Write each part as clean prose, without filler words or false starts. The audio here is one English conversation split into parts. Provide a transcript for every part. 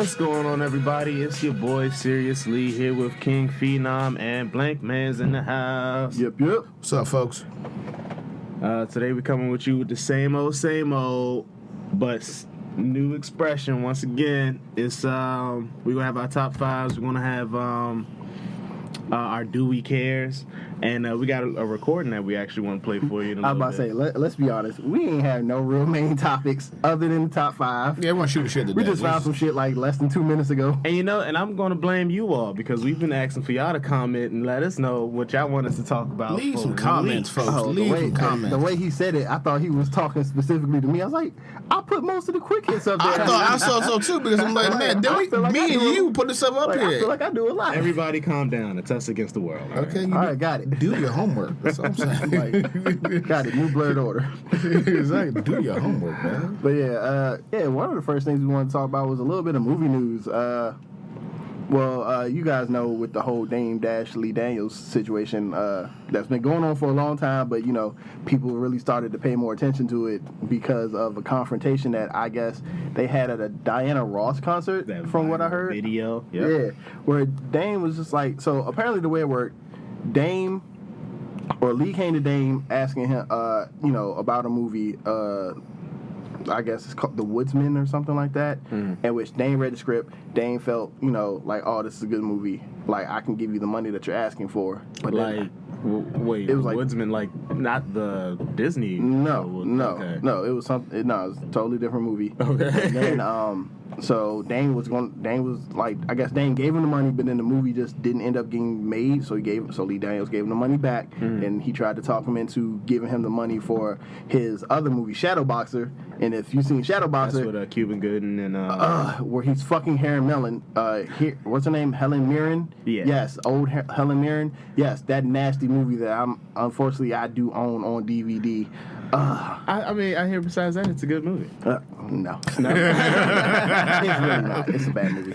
What's going on, everybody? It's your boy Serious Lee here with King Phenom and Blank Man's in the house. Yep. What's up, folks? Today we're coming with you with the same old, but new expression once again. It's we're gonna have our top fives. We're gonna have our Do We Cares, and we got a recording that we actually want to play for you. I was about to say, let's be honest, we ain't have no real main topics other than the top five. Yeah, everyone shoot the shit today. We just found some shit like less than 2 minutes ago. And and I'm gonna blame you all because we've been asking for y'all to comment and let us know what y'all want us to talk about. Leave some comments, folks. Leave some comments. The way he said it, I thought he was talking specifically to me. I was like, I put most of the quick hits up there. I saw so too because I'm like, man, me and you put this stuff up here. I feel like I do a lot. Everybody calm down. It's us against the world. Okay, all right, got it. Do your homework. That's what I'm saying. Got it. New blurred order. Exactly. Do your homework, man. But yeah, one of the first things we wanted to talk about was a little bit of movie news. You guys know with the whole Dame Dash Lee Daniels situation that's been going on for a long time, but people really started to pay more attention to it because of a confrontation that I guess they had at a Diana Ross concert, from what I heard. Video. Yep. Yeah, where Dame was just like, so apparently the way it worked, Lee came to Dame asking him, about a movie, I guess it's called The Woodsman or something like that, in which Dame read the script. Dame felt, like, oh, this is a good movie. Like, I can give you the money that you're asking for. But wait, it was like Woodsman, like not the Disney. No, okay. no, it was something. No, it was a totally different movie. Okay. And then, so Dame was like, I guess Dame gave him the money, but then the movie just didn't end up getting made. So Lee Daniels gave him the money back, and he tried to talk him into giving him the money for his other movie, Shadow Boxer. And if you've seen Shadow Boxer, that's with Cuban Gooding and where he's fucking Helen Mirren. What's her name? Helen Mirren. Yeah. Yes, old Helen Mirren. Yes, that nasty movie that unfortunately I do own on DVD. I mean, I hear besides that, it's a good movie. No. It's really not. It's a bad movie.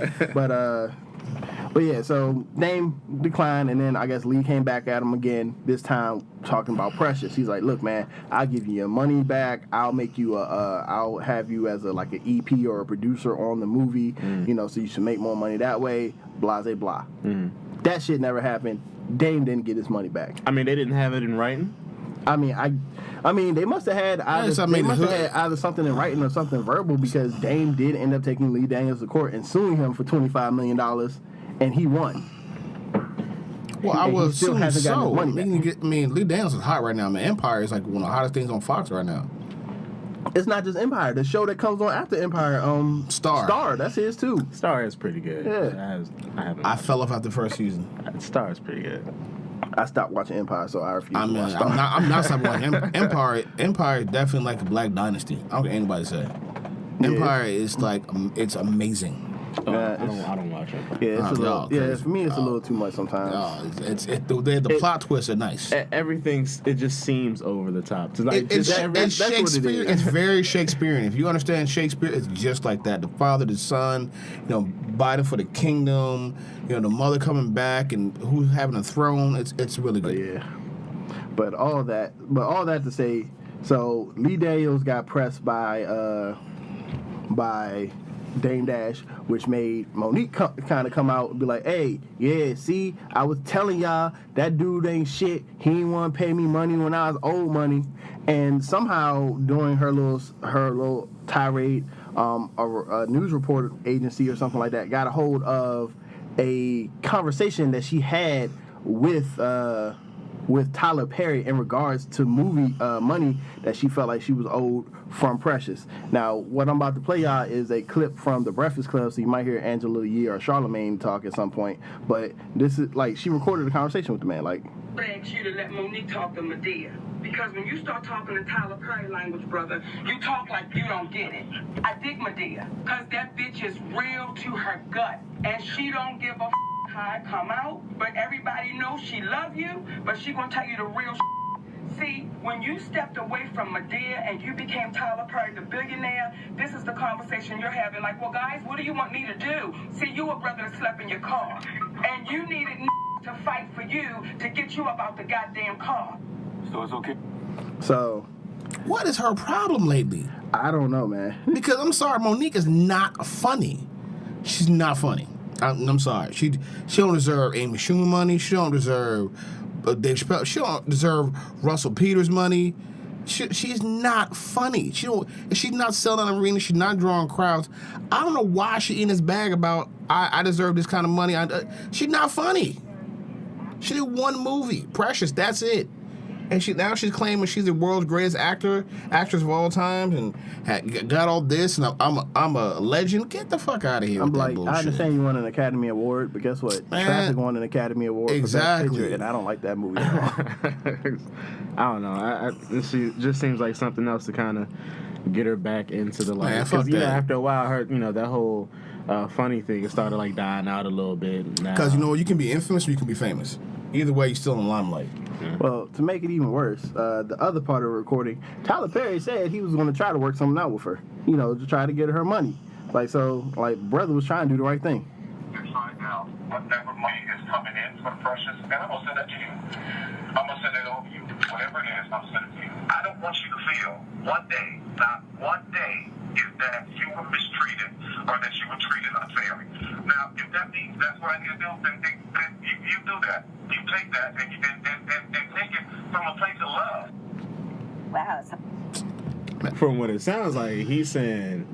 But yeah, so Dame declined, and then I guess Lee came back at him again, this time talking about Precious. He's like, look, man, I'll give you your money back. I'll make you I'll have you as an EP or a producer on the movie, so you should make more money that way, blah, blah, blah. That shit never happened. Dame didn't get his money back. I mean, they didn't have it in writing? I mean, they must have had either something in writing or something verbal, because Dame did end up taking Lee Daniels to court and suing him for $25 million, and he won. Well, I will assume so. Lee Daniels is hot right now. Man, Empire is like one of the hottest things on Fox right now. It's not just Empire. The show that comes on after Empire, Star, that's his too. Star is pretty good. Yeah. I fell off after the first season. Star is pretty good. I stopped watching Empire, so I refuse to watch Star. I'm not stopping watching Empire. Empire is definitely like a Black Dynasty. I don't care anybody say. Empire is like, it's amazing. I don't watch it. Yeah, for me it's a little too much sometimes. The plot twists are nice. It just seems over the top. It's Shakespeare. It's very Shakespearean. If you understand Shakespeare, it's just like that. The father, the son, fighting for the kingdom. The mother coming back and who's having a throne. It's really good. Yeah. But all that to say, so Lee Daniels got pressed by Dame Dash, which made Monique kind of come out and be like, hey, yeah, see, I was telling y'all that dude ain't shit. He ain't want to pay me money when I was owed money. And somehow during her little tirade, a news report agency or something like that got a hold of a conversation that she had with Tyler Perry in regards to movie money that she felt like she was owed from Precious. Now, what I'm about to play y'all is a clip from The Breakfast Club, so you might hear Angela Yee or Charlamagne talk at some point, but this is like, she recorded a conversation with the man, like, begs you to let Monique talk to Medea. Because when you start talking in Tyler Perry language, brother, you talk like you don't get it. I dig Medea, because that bitch is real to her gut, and she don't give a how it come out, but everybody knows she love you, but she gonna tell you the real See, when you stepped away from Medea and you became Tyler Perry, the billionaire, this is the conversation you're having. Like, well, guys, what do you want me to do? See, you a brother that slept in your car, and you needed to fight for you to get you up out the goddamn car. So it's okay. So, what is her problem lately? I don't know, man. Because I'm sorry, Monique is not funny. She's not funny. I'm sorry. She don't deserve Amy Schumer money. She don't deserve Dave Chappelle. She don't deserve Russell Peters money. She's not funny. She's not selling an arena. She's not drawing crowds. I don't know why she in this bag about I deserve this kind of money. She's not funny. She did one movie, Precious. That's it. And now she's claiming she's the world's greatest actress of all time, and got all this. And I'm a legend. Get the fuck out of here. I'm with like, that bullshit. I understand you won an Academy Award, but guess what? Man, Traffic won an Academy Award for exactly. Best Picture, and I don't like that movie at all. I don't know. She just seems like something else to kind of get her back into the light. Because after a while, her that whole funny thing, it started like dying out a little bit. Because you can be infamous or you can be famous. Either way, you're still in the limelight. Well, to make it even worse, the other part of the recording, Tyler Perry said he was going to try to work something out with her, to try to get her money. Brother was trying to do the right thing. You find out whatever money is coming in for Precious, and I'm going to send that to you. I'm going to send it over to you. Whatever it is, I'm sending it to you. I don't want you to feel one day, not one day, is that you were mistreated or that you were treated unfairly. Now, if that means that's what I need to do, then you do that. You take that and take it from a place of love. Wow. From what it sounds like, he's saying,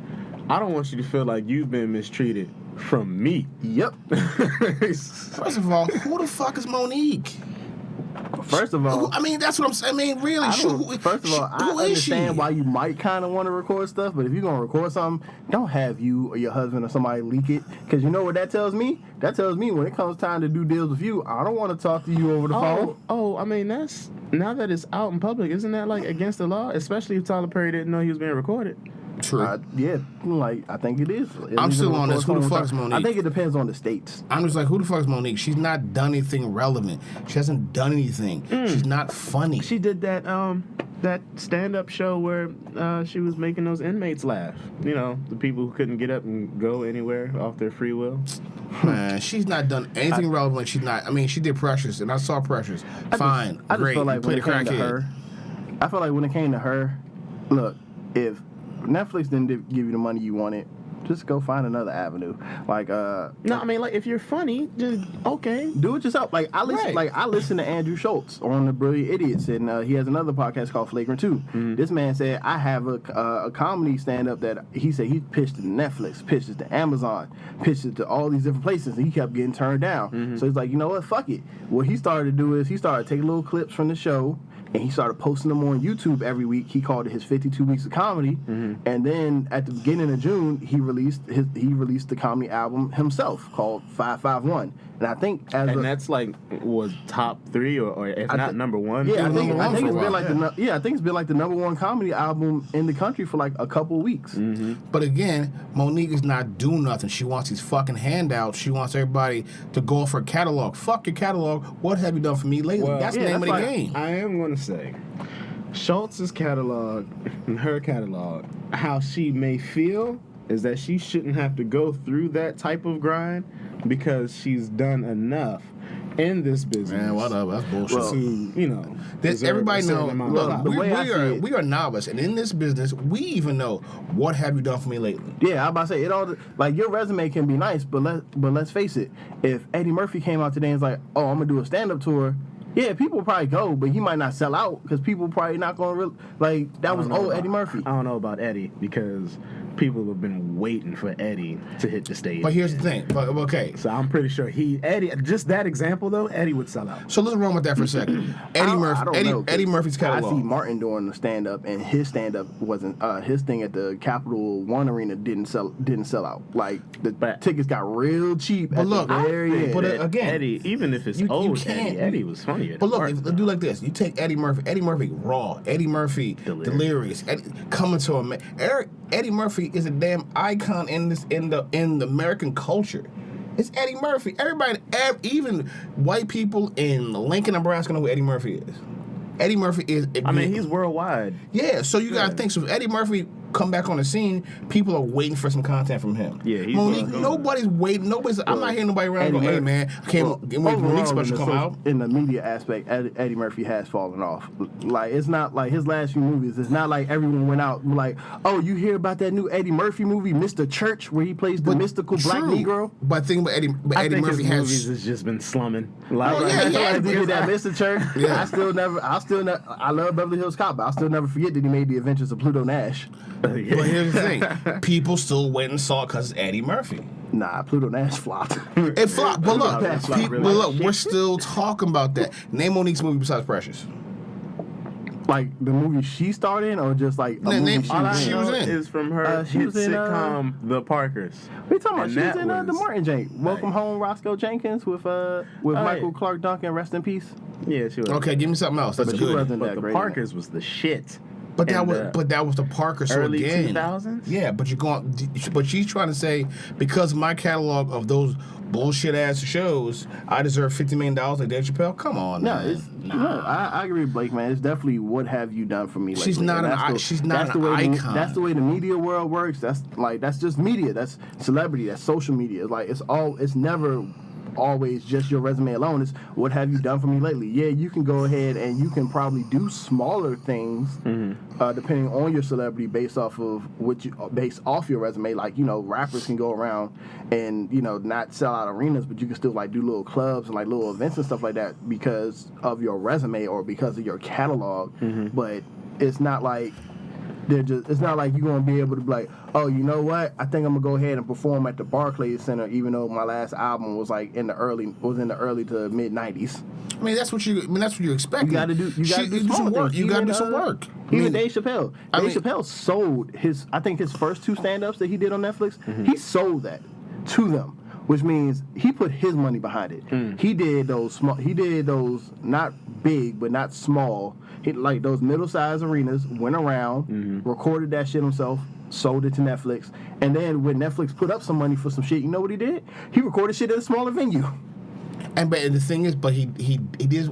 I don't want you to feel like you've been mistreated from me. Yep. First of all, who the fuck is Monique? First of all, that's what I'm saying. Really, first of all, I understand why you might kind of want to record stuff, but if you're gonna record something, don't have you or your husband or somebody leak it, because you know what that tells me? That tells me when it comes time to do deals with you, I don't want to talk to you over the phone. That's now that it's out in public, isn't that like against the law? Especially if Tyler Perry didn't know he was being recorded. True. I think it is. I'm still on this. Who the fuck is Monique? I think it depends on the states. I'm just like, who the fuck is Monique? She's not done anything relevant. She hasn't done anything. She's not funny. She did that stand-up show where she was making those inmates laugh. The people who couldn't get up and go anywhere off their free will. Man, she's not done anything relevant. She's not. She did Precious, and I saw Precious. Fine, I just great. feel like when it came to her, look, if Netflix didn't give you the money you wanted, just go find another avenue. If you're funny, just okay, do it yourself. I listen to Andrew Schultz on the Brilliant Idiots, and he has another podcast called Flagrant 2. Mm-hmm. This man said, I have a comedy stand-up that he said he pitched to Netflix, pitched it to Amazon, pitched it to all these different places, and he kept getting turned down. Mm-hmm. So he's like, you know what, fuck it. What he started to do is he started taking little clips from the show, and he started posting them on YouTube every week. He called it his 52 Weeks of Comedy. Mm-hmm. And then at the beginning of June, he released the comedy album himself called 551. And I think that's was top 3 or if not number 1. Yeah, I think it's been like the number 1 comedy album in the country for like a couple of weeks. Mm-hmm. But again, Monique is not doing nothing. She wants these fucking handouts. She wants everybody to go off her catalog. Fuck your catalog. What have you done for me lately? That's the name of the game. I am going to say, Schultz's catalog and her catalog, how she may feel is that she shouldn't have to go through that type of grind because she's done enough in this business. Man, whatever. That's bullshit. To, everybody know. Look, we are novice, and in this business, we even know what have you done for me lately. Yeah, I'm about to say it all. Like your resume can be nice, but let's face it. If Eddie Murphy came out today and was like, "Oh, I'm gonna do a stand-up tour," yeah, people will probably go, but he might not sell out because people probably not gonna that was old Eddie Murphy. I don't know about Eddie because people have been waiting for Eddie to hit the stage. But here's the thing. Okay. So I'm pretty sure Eddie, just that example though, Eddie would sell out. So let's run with that for a second. Eddie Murphy's catalog. I see Martin doing the stand up, and his stand up wasn't his thing at the Capital One Arena didn't sell out. Like the tickets got real cheap. But look, again, Eddie, even if it's old Eddie was funny. But look, let's do like this. You take Eddie Murphy raw, Eddie Murphy delirious, coming to a Eddie Murphy is a damn icon in the American culture. It's Eddie Murphy. Everybody, even white people in Lincoln, Nebraska know who Eddie Murphy is. Eddie Murphy is. He's worldwide. Yeah, so you gotta think. So Eddie Murphy come back on the scene, people are waiting for some content from him. Yeah, he's Monique, gonna go. nobody's waiting. I'm not hearing nobody around going, hey, man, I can't wait for Monique special to come out. In the media aspect, Eddie Murphy has fallen off. Like, it's not like his last few movies. It's not like everyone went out like, oh, you hear about that new Eddie Murphy movie, Mr. Church, where he plays the mystical black Negro? But think about Eddie Murphy his has movies has just been slumming. Like, He did that Mr. Church. Yeah. I love Beverly Hills Cop, but I'll still never forget that he made The Adventures of Pluto Nash. But here's the thing. People still went and saw it because it's Eddie Murphy. Nah, Pluto Nash flopped. It flopped. But look, Really. we're still talking about that. Name Monique's movie besides Precious. Like the movie she starred in, or just like a movie all I She know was in. is from her she hit was in, sitcom, The Parkers. What are you talking about? And She was that in the was- Martin Jank. Welcome Home, Roscoe Jenkins with Michael yeah. Clark Duncan. Rest in peace. Yeah, she was. Okay, give me something else. That's But she good. wasn't But that The great. Parkers was the shit. But that And, was the Parker. So early again, 2000s? Yeah, but you're going. But she's trying to say because my catalog of those bullshit ass shows, I deserve $50 million like Dave Chappelle. Come on, No, man. I agree with Blake, man. It's definitely what have you done for me lately. She's not And an that's i- she's not that's an the way icon. That's the way the media world works. That's just media. That's celebrity. That's social media. Like it's never always just your resume alone. It's what have you done for me lately. Yeah, you can go ahead and you can probably do smaller things depending on your celebrity based off your resume. Like, you know, rappers can go around and, you know, not sell out arenas, but you can still like do little clubs and like little events and stuff like that because of your resume or because of your catalog. But it's not like it's not like you're gonna be able to be like, oh, you know what? I think I'm gonna go ahead and perform at the Barclays Center, even though my last album was like in the early to mid '90s. I mean, that's what you expect. You gotta do some smaller work. things. You gotta Even, do some work. Even Dave Chappelle. I mean- Chappelle sold I think his first 2 stand-ups that he did on Netflix, he sold that to them, which means he put his money behind it. He did those not big but not small. Like those middle-sized arenas, went around, recorded that shit himself, sold it to Netflix, and then when Netflix put up some money for some shit, you know what he did? He recorded shit at a smaller venue. But the thing is, but he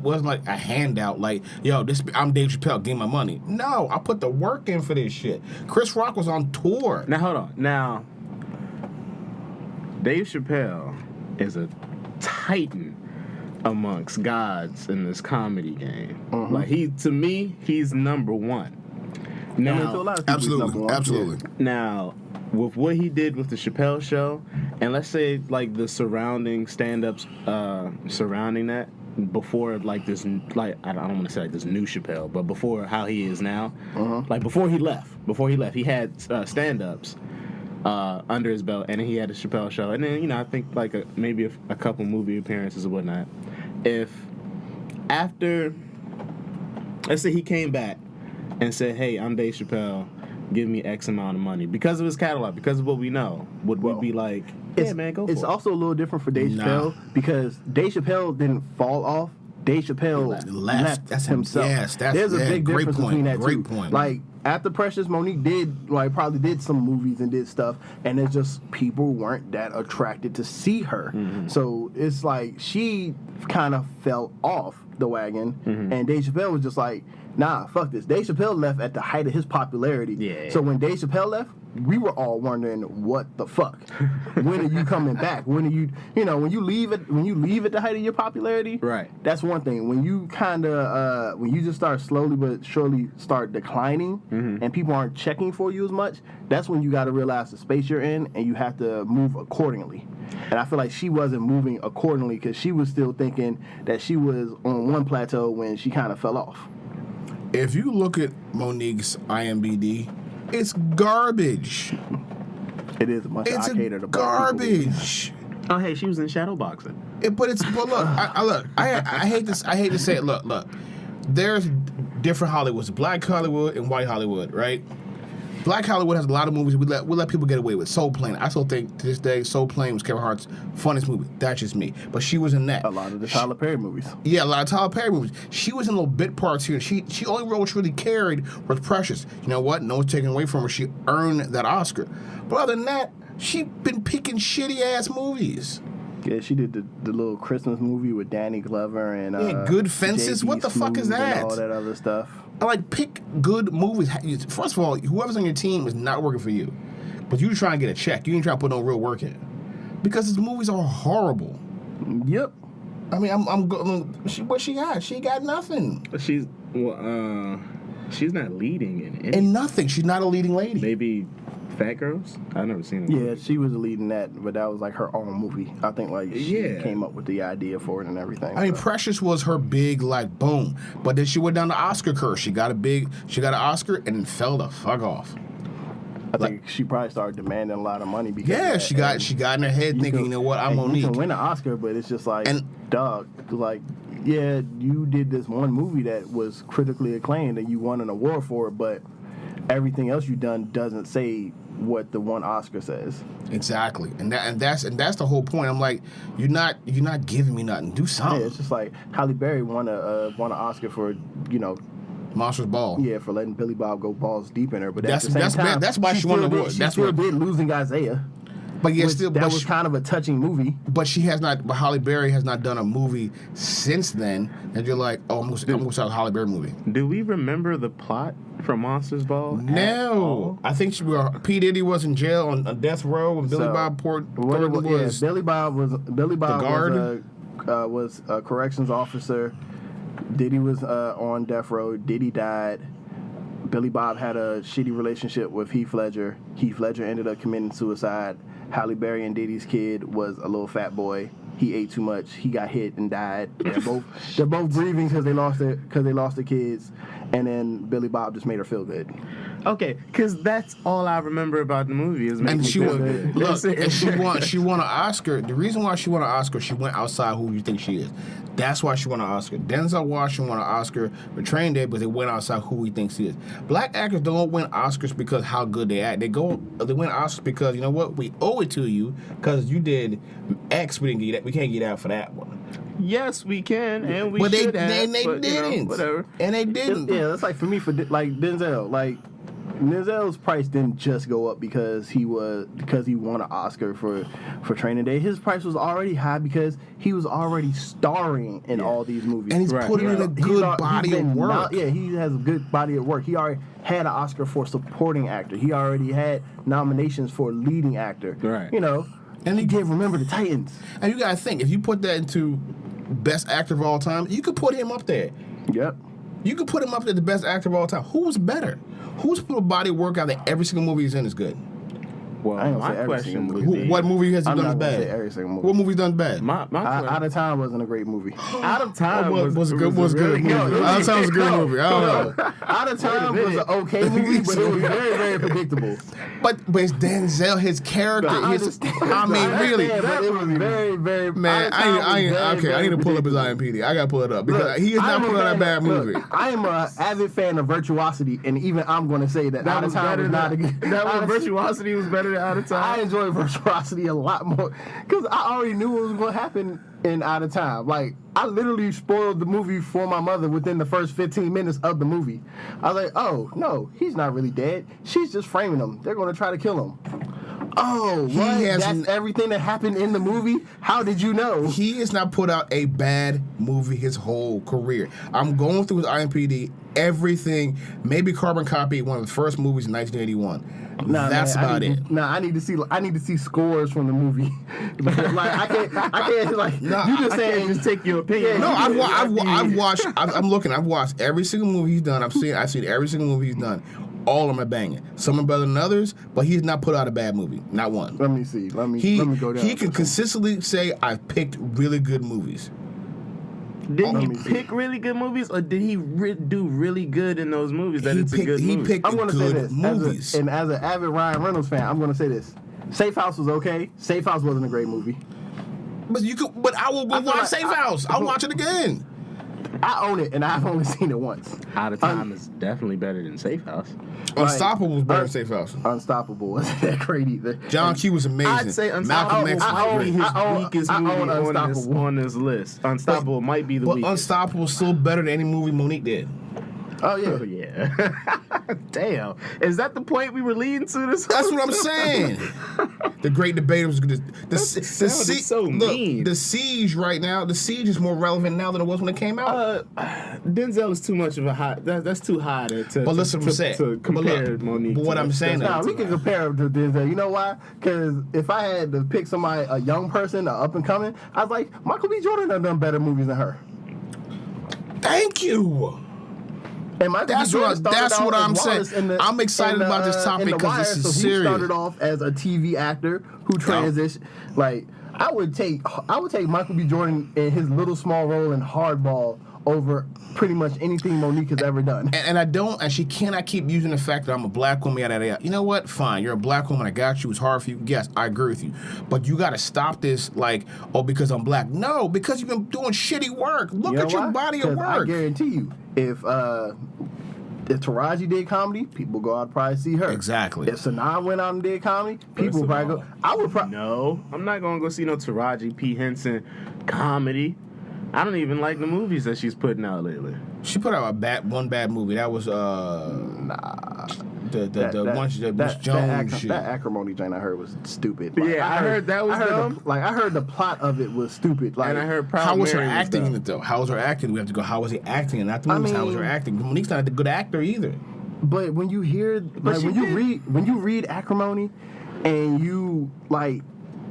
wasn't like a handout. Like, yo, I'm Dave Chappelle, give me my money. No, I put the work in for this shit. Chris Rock was on tour. Now hold on. Now, Dave Chappelle is a titan amongst gods in this comedy game. Like to me, he's number one. Now, To a lot of people, he's number one. Absolutely. Now, with what he did with the Chappelle Show, and let's say like the surrounding stand-ups surrounding that, before like this, like I don't want to say like this new Chappelle, but before how he is now, like before he left, he had stand-ups under his belt, and then he had a Chappelle Show, and then, you know, I think like maybe a couple movie appearances or whatnot. If after, let's say he came back and said, hey, I'm Dave Chappelle, give me X amount of money, because of his catalog, because of what we know, would we be like, yeah, man, go for it? It's also a little different for Dave Chappelle because Dave Chappelle didn't fall off. Dave Chappelle left That's himself. Yes, There's a big great difference point. between that Great two. point. Like after Precious, Monique probably did some movies and did stuff, and it's just people weren't that attracted to see her. So it's like she kind of fell off the wagon, and Dave Chappelle was just like, nah, fuck this. Dave Chappelle left at the height of his popularity. Yeah. So when Dave Chappelle left, we were all wondering what the fuck. When are you coming back? When are you when you leave at the height of your popularity? Right. That's one thing. When you when you just start slowly but surely start declining, and people aren't checking for you as much, that's when you got to realize the space you're in, and you have to move accordingly. And I feel like she wasn't moving accordingly because she was still thinking that she was on one plateau when she kind of fell off. If you look at Monique's IMDb, it's garbage. It is a bunch of It's I catered about people. garbage. Oh, hey, she was in Shadowboxing. But look, I hate this. I hate to say it. Look. There's different Hollywoods: Black Hollywood and White Hollywood, right? Black Hollywood has a lot of movies we let people get away with. Soul Plane. I still think to this day Soul Plane was Kevin Hart's funniest movie. That's just me. But she was in that. A lot of the Tyler Perry movies. Yeah, a lot of Tyler Perry movies. She was in little bit parts here. She only role she really carried was Precious. You know what? No one's taking away from her. She earned that Oscar. But other than that, she been picking shitty ass movies. Yeah, she did the little Christmas movie with Danny Glover and Good Fences. J.B. What the fuck is Smoove that? and all that other stuff. I like pick good movies. First of all, whoever's on your team is not working for you, but you trying to get a check. You ain't trying to put no real work in, because his movies are horrible. Yep. I mean, what she got? She got nothing. She's not leading in it. And nothing. She's not a leading lady. Maybe Fat Girls. I've never seen it. Yeah, she was leading that, but that was like her own movie. I think like she Yeah. came up with the idea for it and everything. I mean, so. Precious was her big like boom, but then she went down the Oscar curve. She got an Oscar and then fell the fuck off. I think she probably started demanding a lot of money because Yeah, of that. she got in her head thinking, you know what, I'm and Monique. You can win an Oscar, but it's just like, And- dog, like, yeah, you did this one movie that was critically acclaimed and you won an award for it, but everything else you've done doesn't say what the one Oscar says. Exactly, and that's the whole point. I'm like, you're not giving me nothing. Do Yeah, something. it's just like Halle Berry won an Oscar for, Monsters Ball. yeah, for letting Billy Bob go balls deep in her, but That's- at the same that's time, bad. That's why she won the award. She That's still what- did Losing Isaiah. But yeah, which still, that but was kind of a touching movie. But she has not. But Halle Berry has not done a movie since then. And you're like, oh, I'm going to start a Halle Berry movie. Do we remember the plot from Monsters Ball? No, I think P. Diddy was in jail on death row, and Billy So, Bob Portnoy was. Billy Bob guard? was a corrections officer. Diddy was on death row. Diddy died. Billy Bob had a shitty relationship with Heath Ledger. Heath Ledger ended up committing suicide. Halle Berry and Diddy's kid was a little fat boy. He ate too much. He got hit and died. They're both grieving because they lost their kids. And then Billy Bob just made her feel good. Okay, because that's all I remember about the movie is making And me she feel won. good. Look, and she won an Oscar. The reason why she won an Oscar, she went outside who you think she is. That's why she won an Oscar. Denzel Washington won an Oscar for Training Day, but they went outside who he thinks he is. Black actors don't win Oscars because how good they act. They win Oscars because you know what? We owe it to you because you did X. We didn't get that. We can't get out for that one. Yes, we can, and we But they should have. didn't. Whatever. And they didn't. Yeah, that's like for me for like Denzel. Like Denzel's price didn't just go up because he won an Oscar for Training Day. His price was already high because he was already starring in all these movies. And he's Right. putting in a good body of work. He has a good body of work. He already had an Oscar for supporting actor. He already had nominations for leading actor. Right. And he did Remember the Titans. And you gotta think, if you put that into best actor of all time, you could put him up there. Yep. You could put him up there, the best actor of all time. Who's better? Who's put a body of work out that every single movie he's in is good? Well, I ain't gonna say my every question single would movie. be... What movie has he I'm done not as gonna say bad? every single movie. What movie's done bad? My Out of Time wasn't a great movie. Out of Time was good. Was really good. Out of Time was a good movie. I don't know. Out of Time was an okay movie, but it was very, very predictable. But it's Denzel, his character. I His, understand. I mean, really, But it was very, very. man. Out of Time was very, I need to pull up his predictable. IMDb. I gotta pull it up because he is not putting out a bad movie. I am an avid fan of Virtuosity, and even I'm going to say that Out of Time was not a good. Virtuosity was better than Out of Time. I enjoy Virtuosity a lot more because I already knew what was going to happen in Out of Time. Like, I literally spoiled the movie for my mother within the first 15 minutes of the movie. I was like, oh, no, he's not really dead. She's just framing him. They're going to try to kill him. Oh, what? That's everything that happened in the movie? How did you know? He has not put out a bad movie his whole career. I'm going through his IMDb, everything. Maybe Carbon Copy, one of the first movies in 1981. That's about it. I need to see scores from the movie. Like I can't like No, you just I saying can't just take your opinion. No, I've watched. I'm looking. I've watched every single movie he's done. I've seen every single movie he's done. All of them are banging. Some are better than others, but he's not put out a bad movie. Not one. Let me see. Let me go down. He can consistently say, "I've picked really good movies." Didn't he pick really good movies, or did he do really good in those movies? That it's a good movie. He picked I'm going to say good this. movies. As an avid Ryan Reynolds fan, I'm going to say this. Safe House was okay. Safe House wasn't a great movie. But you could. But I will go watch Safe House. I'll watch it again. I own it, and I've only seen it once. Out of Time is definitely better than Safe House. Unstoppable was better than Safe House. Unstoppable wasn't that great either. John Q was amazing. I'd say Malcolm Unstoppable X was might be great. his weakest movie on this list. Unstoppable might be the But weakest. Unstoppable is still better than any movie Monique did. Oh yeah. Oh, yeah. Damn. Is that the point we were leading to this? That's what I'm saying. The great debate was the sounded so mean. The Siege right now. The Siege is more relevant now than it was when it came out. Denzel is too much of a hot. That's too high to But listen, to compare Monique. But what I'm saying, Nah, we can compare him to Denzel. You know why? Because if I had to pick somebody, a young person, a up and coming, I was like, Michael B. Jordan done better movies than her. Thank you. And That's what I'm saying. I'm excited about this topic because this is serious. He started off as a TV actor who transitioned. Like I would take Michael B. Jordan in his little small role in Hardball over pretty much anything Monique has ever done. And she cannot keep using the fact that I'm a black woman. Yada, yada. You know what? Fine. You're a black woman. I got you. It's hard for you. Yes, I agree with you. But you got to stop this, like, oh, because I'm black. No, because you've been doing shitty work. Look at your body of work. I guarantee you, if Taraji did comedy, people go out and probably see her. Exactly. If Sanaa went out and did comedy, people probably go. I would probably. No, I'm not going to go see no Taraji P. Henson comedy. I don't even like the movies that she's putting out lately. She put out one bad movie. That was the Miss Jones shit. That acrimony joint I heard was stupid. Like, yeah, I heard that was dumb. I heard the plot of it was stupid. Like, and I heard how was her acting in it though? How was her acting? We have to go. How was he acting? And not the movies. How was her acting? Monique's not a good actor either. But when you hear, like, when you read acrimony, and you like,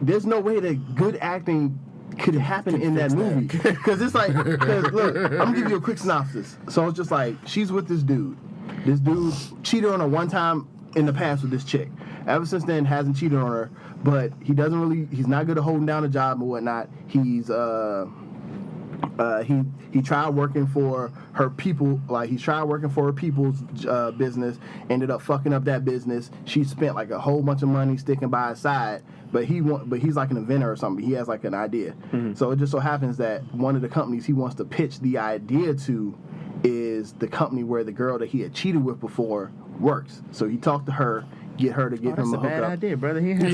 there's no way that good acting could happen in that movie. Because it's like, look, I'm gonna give you a quick synopsis. So it's just like, she's with this dude. This dude cheated on her one time in the past with this chick. Ever since then, hasn't cheated on her, but he's not good at holding down a job and whatnot. He tried working for her people, like he tried working for her people's business, ended up fucking up that business. She spent like a whole bunch of money sticking by his side, but he's like an inventor or something. He has like an idea. Mm-hmm. So it just so happens that one of the companies he wants to pitch the idea to is the company where the girl that he had cheated with before works. So he talked to her, get her to get him a hookup. That's a bad idea, brother. He don't do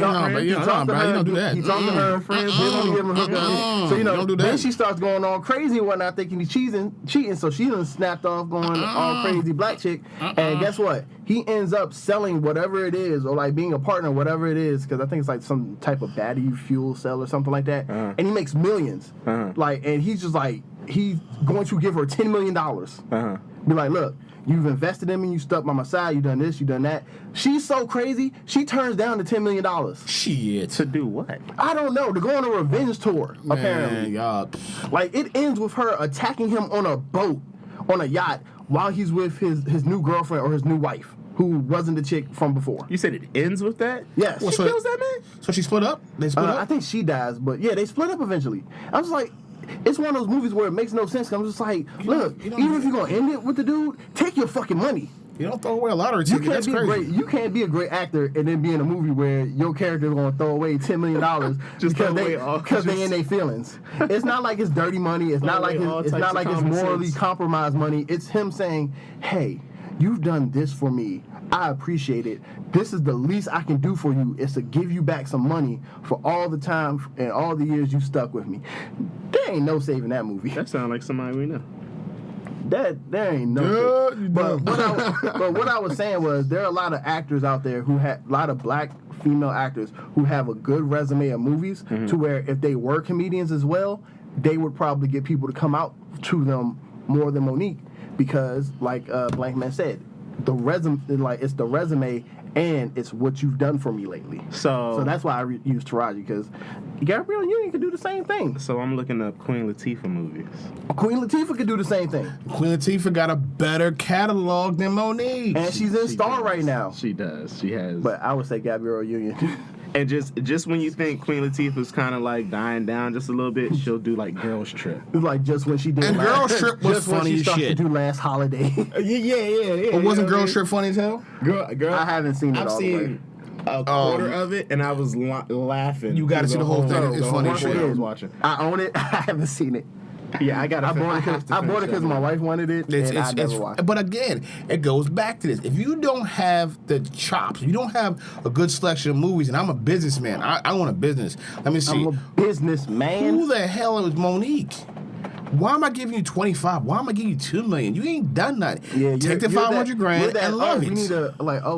that. He talked to her friends, get him a hookup. So don't do that. Then she starts going all crazy and whatnot, thinking he's cheating. So she done snapped off, going all crazy black chick. And guess what? He ends up selling whatever it is, or like being a partner, whatever it is, because I think it's like some type of battery fuel cell or something like that. And he makes millions. Like, and he's just like, he's going to give her $10 million. Be like, look, you've invested in me, you stuck by my side, you done this, you done that. She's so crazy, she turns down the $10 million. Shit. To do what? I don't know, to go on a revenge tour, apparently. God. Like, it ends with her attacking him on a boat, on a yacht, while he's with his new girlfriend or his new wife, who wasn't the chick from before. You said it ends with that? Yes. She kills that man? So she split up? They split up? I think she dies, but yeah, they split up eventually. I was like, it's one of those movies where it makes no sense. I'm just like, look, even if you're going to end it with the dude, take your fucking money. You don't throw away a lottery ticket. That's crazy. You can't be a great actor and then be in a movie where your character is going to throw away $10 million because they in their feelings. It's not like it's dirty money. It's not like it's morally compromised money. It's him saying, hey, you've done this for me. I appreciate it. This is the least I can do for you is to give you back some money for all the time and all the years you stuck with me. There ain't no saving that movie. That sounds like somebody we know. There ain't no. But what I was saying was there are a lot of actors out there who have a lot of black female actors who have a good resume of movies to where if they were comedians as well, they would probably get people to come out to them more than Monique because, like Blank Man said, the resume, like it's the resume and it's what you've done for me lately. So that's why I use Taraji, because Gabrielle Union could do the same thing. So I'm looking up Queen Latifah movies. Queen Latifah could do the same thing. Queen Latifah got a better catalog than Monique. And she's in Star right now. She does. She has. But I would say Gabrielle Union. And just when you think Queen Latifah's kind of like dying down just a little bit, she'll do like Girls Trip. It's like just when she did. And Girls Trip was funny as shit. To do Last Holiday. yeah. But wasn't Girls Trip funny as hell? Girl, I haven't seen it all the way. A quarter of it, and I was laughing. You got to see the whole thing. It's funny as shit. I was watching. I own it. I haven't seen it. Yeah, I bought it because my wife wanted it, and I never watched it. But again, it goes back to this. If you don't have the chops, if you don't have a good selection of movies, and I'm a businessman, I own a business. Let me see. I'm a businessman. Who the hell is Monique? Why am I giving you 25? Why am I giving you $2 million? You ain't done nothing. Yeah, Take the 500 grand and love it.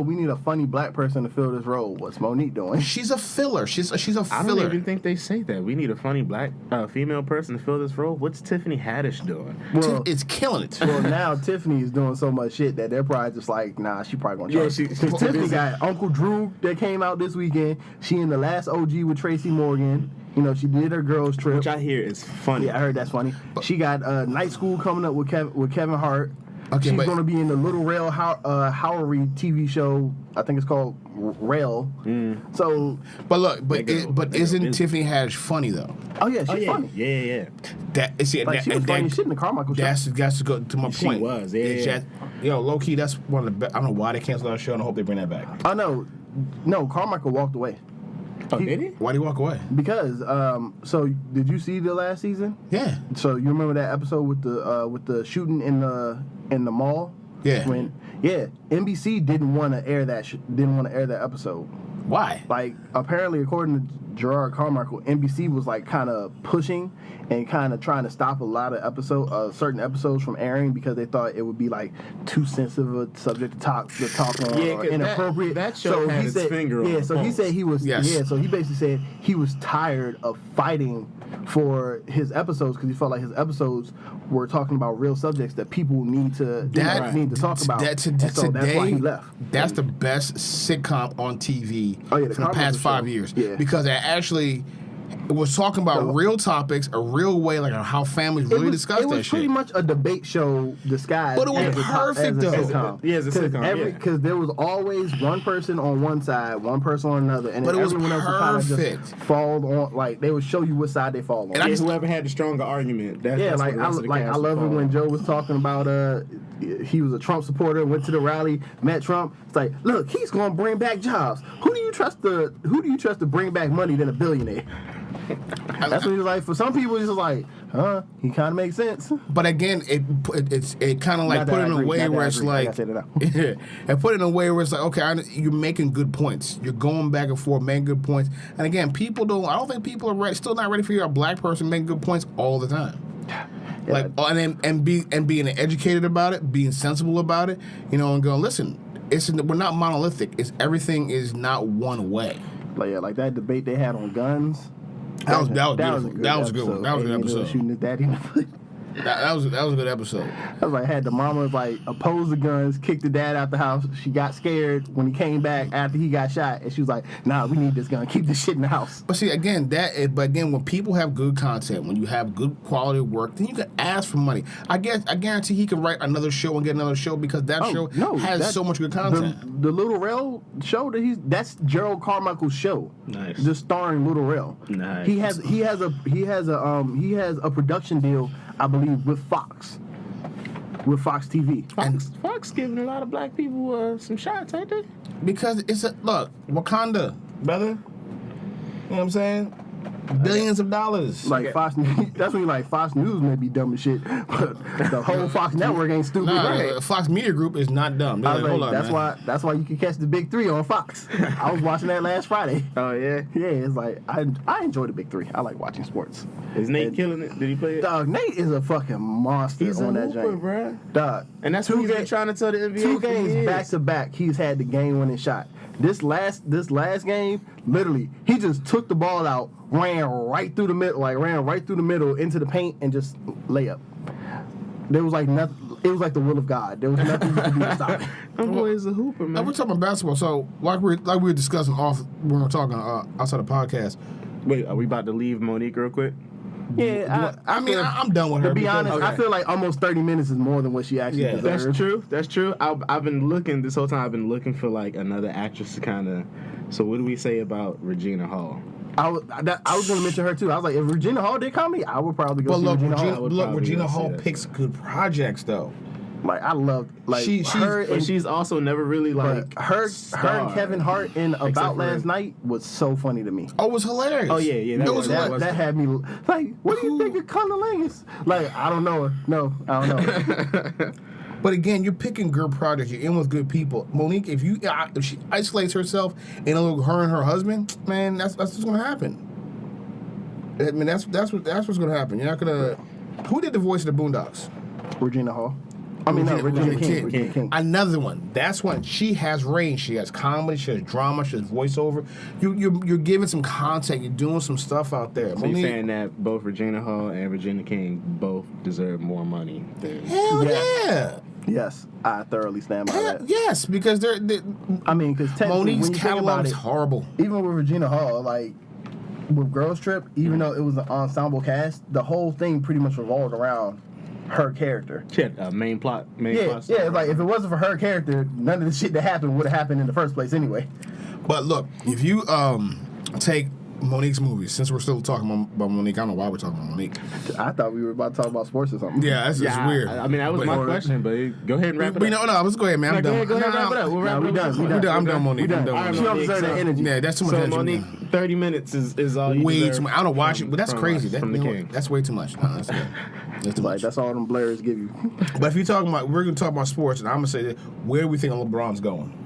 We need a funny black person to fill this role. What's Monique doing? She's a filler. She's a filler. I don't even think they say that. We need a funny black female person to fill this role. What's Tiffany Haddish doing? Well, It's killing it. well, now Tiffany is doing so much shit that they're probably just like, nah, she probably gonna charge. Yeah, Because Tiffany got Uncle Drew that came out this weekend. She in the last OG with Tracy Morgan. You know, she did her girls trip. Which I hear is funny. Yeah, I heard that's funny. She got Night School coming up with Kevin Hart. Okay, She's going to be in the Little Rail Howery TV show. I think it's called Rail. So, But look, That isn't girl is- Tiffany Haddish funny though? oh yeah, she's funny. Yeah. She was funny shit in the Carmichael show. That's to go to my She point. was, yeah. Yo, low key, that's one of the best. I don't know why they canceled our show, and I hope they bring that back. Oh no, Carmichael walked away. Oh, did he? Why'd he walk away? Because so did you see the last season? Yeah. So you remember that episode with the shooting in the mall? Yeah. NBC didn't want to air that episode. Why? Like apparently, according to Gerard Carmichael, NBC was like kind of pushing and kind of trying to stop a lot of certain episodes from airing because they thought it would be like too sensitive a subject to talk on Yeah, or 'cause inappropriate. that show had its finger on the so he pulse. said he was so he basically said he was tired of fighting for his episodes because he felt like his episodes were talking about real subjects that people need to talk about. That's why he left. That's the best sitcom on TV Oh, yeah, the for the past Carmichael 5 show. years. Yeah. Because it actually was talking about real topics, a real way, like how families really discuss it was that shit. pretty much a debate show disguised. But it was as perfect, a though. sitcom. Yeah, as a sitcom, yeah. Because there was always one person on one side, one person on another, and But then it was everyone else would kind of perfect. just fall on. Like they would show you what side they fall on. And I Yeah, just- whoever had the stronger argument. That's Yeah, what like the rest of the I cast love it would when fall. Joe was talking about he was a Trump supporter, went to the rally, met Trump. It's like, look, he's going to bring back jobs. Who do you trust to bring back money than a billionaire? That's what he was like. For some people, he's just like, he kind of makes sense. But again, it kind of like Not put that it I in a agree. way Not that where I it's agree. I like, gotta say that out. yeah, and put it in a way where it's like, okay, you're making good points. You're going back and forth, making good points. And again, I don't think people are ready, still not ready for you, a black person making good points all the time. Yeah. Like, being educated about it, being sensible about it, and going, listen, we're not monolithic. Everything is not one way. Like that debate they had on guns. That was beautiful. good That was a good one. That was a good Alien episode. Shooting his daddy in the foot. That was a good episode. I was like, had the mama like oppose the guns, kicked the dad out the house. She got scared when he came back after he got shot, and she was like, "Nah, we need this gun. Keep this shit in the house." But see, again, when people have good content, when you have good quality work, then you can ask for money. I guarantee he can write another show and get another show because that show has so much good content. The Little Rail show that's Gerald Carmichael's show. Nice. Just starring Little Rail. Nice. He has a production deal, I believe, with Fox TV. Fox giving a lot of black people some shots, ain't they? Because look, Wakanda, brother. You know what I'm saying? Billions of dollars. Like Fox News, that's when you like Fox News may be dumb as shit, but the whole Fox network ain't stupid. Right? Fox Media Group is not dumb. I was Hold like, on, man. that's why you can catch the Big Three on Fox. I was watching that last Friday. Oh yeah. Yeah, it's like I enjoy the Big Three. I like watching sports. Is Nate killing it? Did he play it? Dog, Nate is a fucking monster He's on a that hooper, joint. bro. Dog, And that's what he's been trying to tell the NBA. 2 for games years. back to back, he's had the game-winning shot. This last game, literally, he just took the ball out, ran right through the middle into the paint, and just layup. There was like nothing. It was like the will of God. There was nothing you could do to stop it. That boy is a hooper, Now man. we're talking about basketball. So like we were discussing when we were talking outside the podcast. Wait, are we about to leave Monique real quick? Yeah, I'm done with her. to be because- honest, I feel like almost 30 minutes is more than what she actually Yeah, deserves. That's true. That's true. I've been looking this whole time. I've been looking for like another actress to kind of. So what do we say about Regina Hall? I was going to mention her too. I was like, if Regina Hall did comedy, I would probably go But see look, Regina Regina, Hall. would look, probably Regina go see Hall that. picks good projects though. Like I love her But she's also never really like her and starred. Kevin Hart in Except About for- Last Night was so funny to me. Oh, it was hilarious. Oh, yeah, that It was hilarious. That had me like, what do you think of cunnilingus? Like, I don't know her. No, I don't know. But again, you're picking good projects. You're in with good people. Monique, if she isolates herself in a little her and her husband, man, that's what's gonna happen. I mean, that's what's gonna happen. You're not gonna. Who did the voice of the Boondocks? Regina Hall. I mean, no, Regina King. Regina King. Another one. That's one. She has range. She has comedy. She has drama. She has voiceover. You're giving some content. You're doing some stuff out there. So you're saying that both Regina Hall and Regina King both deserve more money than... Hell yeah. Yes, I thoroughly stand by that. Yes, because they're I mean, because Monique's catalog is horrible. Even with Regina Hall, like with Girls Trip, even though it was an ensemble cast, the whole thing pretty much revolved around her character. She had a main plot. Yeah, like if it wasn't for her character, none of the shit that happened would have happened in the first place anyway. But look, if you take Monique's movies, since we're still talking about Monique, I don't know why we're talking about Monique. I thought we were about to talk about sports or something. Yeah, that's just weird. I mean, that was my question, but go ahead and wrap it up. No, let's go ahead, man. I'm done. Go ahead, wrap it up. We'll wrap it up. I'm done, Monique. I'm done. She don't deserve that energy. Yeah, that's too much So energy. Monique, 30 minutes is all you way deserve. too much. I don't watch it, but that's crazy. From the King. That's way too much. No, that's good. That's too Like much. that's all them Blerds give you. But if you're talking about, we're going to talk about sports, and I'm going to say that where do we think LeBron's going?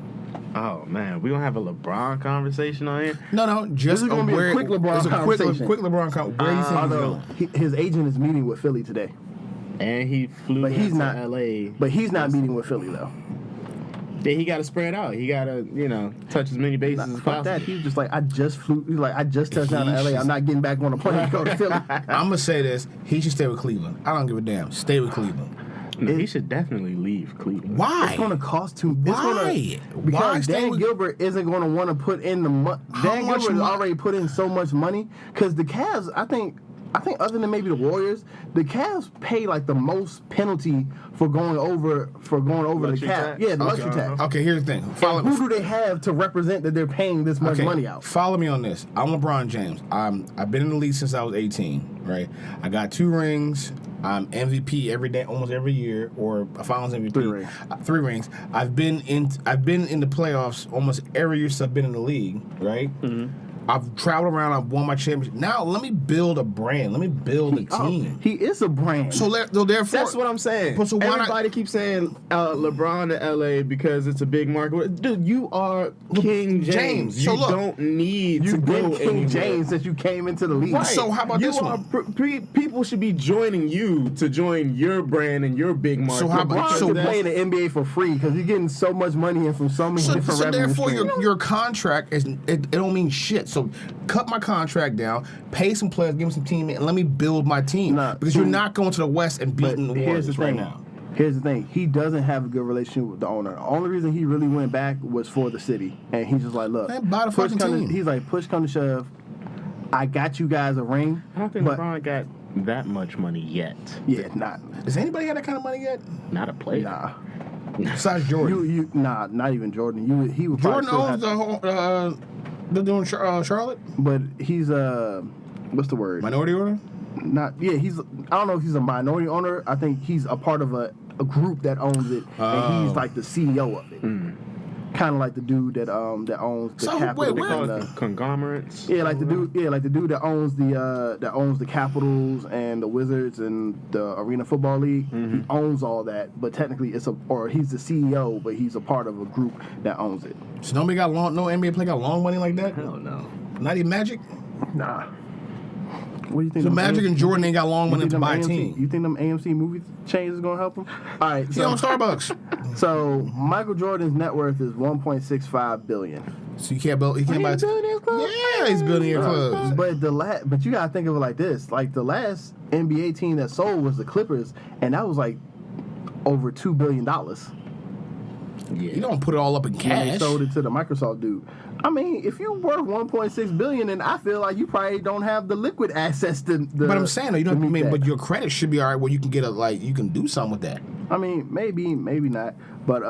Oh man, we gonna have a LeBron conversation on here. No, just This is gonna be a quick LeBron conversation. Quick LeBron conversation. Where do you think Although he's going? his agent is meeting with Philly today, And he flew but he's to not LA. But he's not meeting with Philly though. Yeah, he got to spread out. He got to, touch as many bases as Fuck possible. that. He's just like, I just flew. He's like, I just touched down to LA. I'm not getting back on a plane to go to Philly. I'm going to say this. He should stay with Cleveland. I don't give a damn. Stay with Cleveland. No, he should definitely leave Cleveland. Why? It's going to cost too. Why? Because stay Dan with- Gilbert isn't going to want to put in the money. Dan much Gilbert has money? already put in so much money. Because the Cavs, I think other than maybe the Warriors, the Cavs pay like the most penalty for going over the Luxury cap. tax? Yeah, the luxury tax. Okay, here's the thing. Who do they have to represent that they're paying this much money out? Follow me on this. I'm LeBron James. I've been in the league since I was 18, right? I got 2 rings. I'm MVP every day, almost every year, or a Finals MVP. 3 rings. 3 rings. I've been in the playoffs almost every year since I've been in the league, right? Mm-hmm. I've traveled around. I've won my championship. Now let me build a brand. Let me build a team. He is a brand. So therefore, That's what I'm saying. But so why not- Everybody keeps saying LeBron to LA because it's a big market. Dude, you are King James. So You look, don't need to You've go been King anywhere. James since you came into the league. Right. So how about you this are one? People should be joining you to join your brand and your big market. So how about- LeBron so should that's- play in the NBA for free because you're getting so much money in from so many different So revenue therefore, streams. your contract it don't mean shit. So cut my contract down, pay some players, give me some team, and let me build my team. Nah, because see, you're not going to the West and beating the But Warriors here's the right thing. now. Here's the thing. He doesn't have a good relationship with the owner. The only reason he really went back was for the city, and he's just like, look, Man, buy the push fucking come to- team. he's like, push come to shove. I got you guys a ring. I don't think but LeBron got that much money yet. yeah, not Does anybody have that kind of money yet? Not a player. nah. Besides Jordan. Not even Jordan. He would Jordan probably owns still the whole. They're doing Charlotte but he's what's the word? minority owner. Not yeah. I don't know if he's a minority owner. I think he's a part of a group that owns it, and he's like the CEO of it. Kind of like the dude that owns the So, Capitals. wait, Call and it conglomerates. yeah, like the dude that owns the Capitals and the Wizards and the Arena Football League. He owns all that, but technically he's the CEO, but he's a part of a group that owns it. So nobody got no NBA player got long money like that. Hell no. Not even Magic. Nah. What do you think? So them Magic and Jordan ain't got long you money think to them buy a AMC team. You think them AMC movie chains is gonna help him? All right. He on Starbucks. So Michael Jordan's net worth is $1.65 billion. So you can't buy. You can't buy. Yeah, he's building your clubs. But you gotta think of it like this: like the last NBA team that sold was the Clippers, and that was like over $2 billion when You don't put it all up in they cash. sold it to the Microsoft dude. I mean, if you worth $1.6 billion, then I feel like you probably don't have the liquid assets to. But I'm saying, though, you don't. to I meet mean, that. but your credit should be all right. Where you can get you can do something with that. I mean, maybe not. But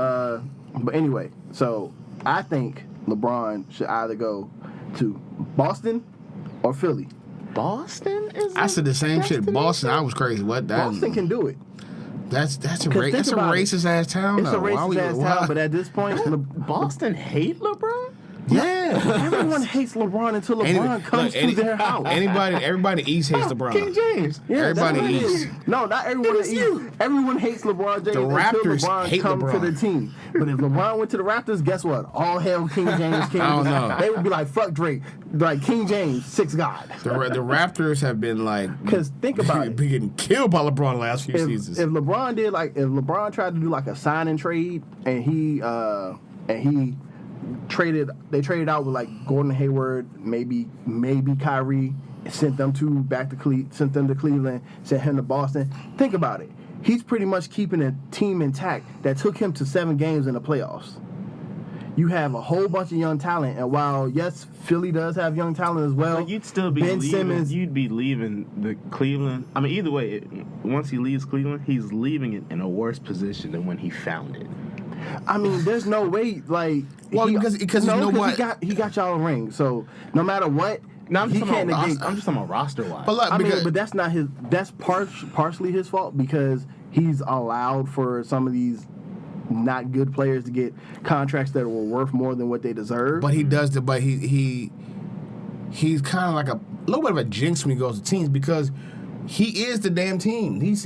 anyway, so I think LeBron should either go to Boston or Philly. Boston is. I said the same shit. Boston, I was crazy. What that? Boston can do it. That's a think about racist ass town. It's though. a Why racist we- ass why- town, but at this point, Boston hate LeBron? Yeah. Everyone hates LeBron until LeBron comes to their house. Everybody in the East hates LeBron. King James. Yeah, Everybody that's what it eats. is. No, not everyone in the East. Everyone hates LeBron James The until Raptors LeBron hate comes LeBron. to the team. But if LeBron went to the Raptors, guess what? All hell King James came. I don't know. They would be like, fuck Drake. Like King James, sixth God. The Raptors have been like, Because think about it. been getting killed by LeBron the last few seasons. If LeBron tried to do like a sign and trade and he traded out with like Gordon Hayward, maybe Kyrie, sent them to Cleveland, sent him to Boston. Think about it. He's pretty much keeping a team intact that took him to 7 games in the playoffs. You have a whole bunch of young talent, and while yes, Philly does have young talent as well, But you'd still be Ben Simmons. You'd be leaving the Cleveland. I mean, either way, once he leaves Cleveland, he's leaving it in a worse position than when he found it. I mean, there's no way. Like, Well, because you know what? he got y'all a ring. So no matter what, No, I'm he just can't talking negate. about I'm just talking about roster wise. But look, I mean, because, but that's not his. That's partially his fault because he's allowed for some of these not good players to get contracts that were worth more than what they deserve. but he does the. But he's kind of like a little bit of a jinx when he goes to teams because he is the damn team. He's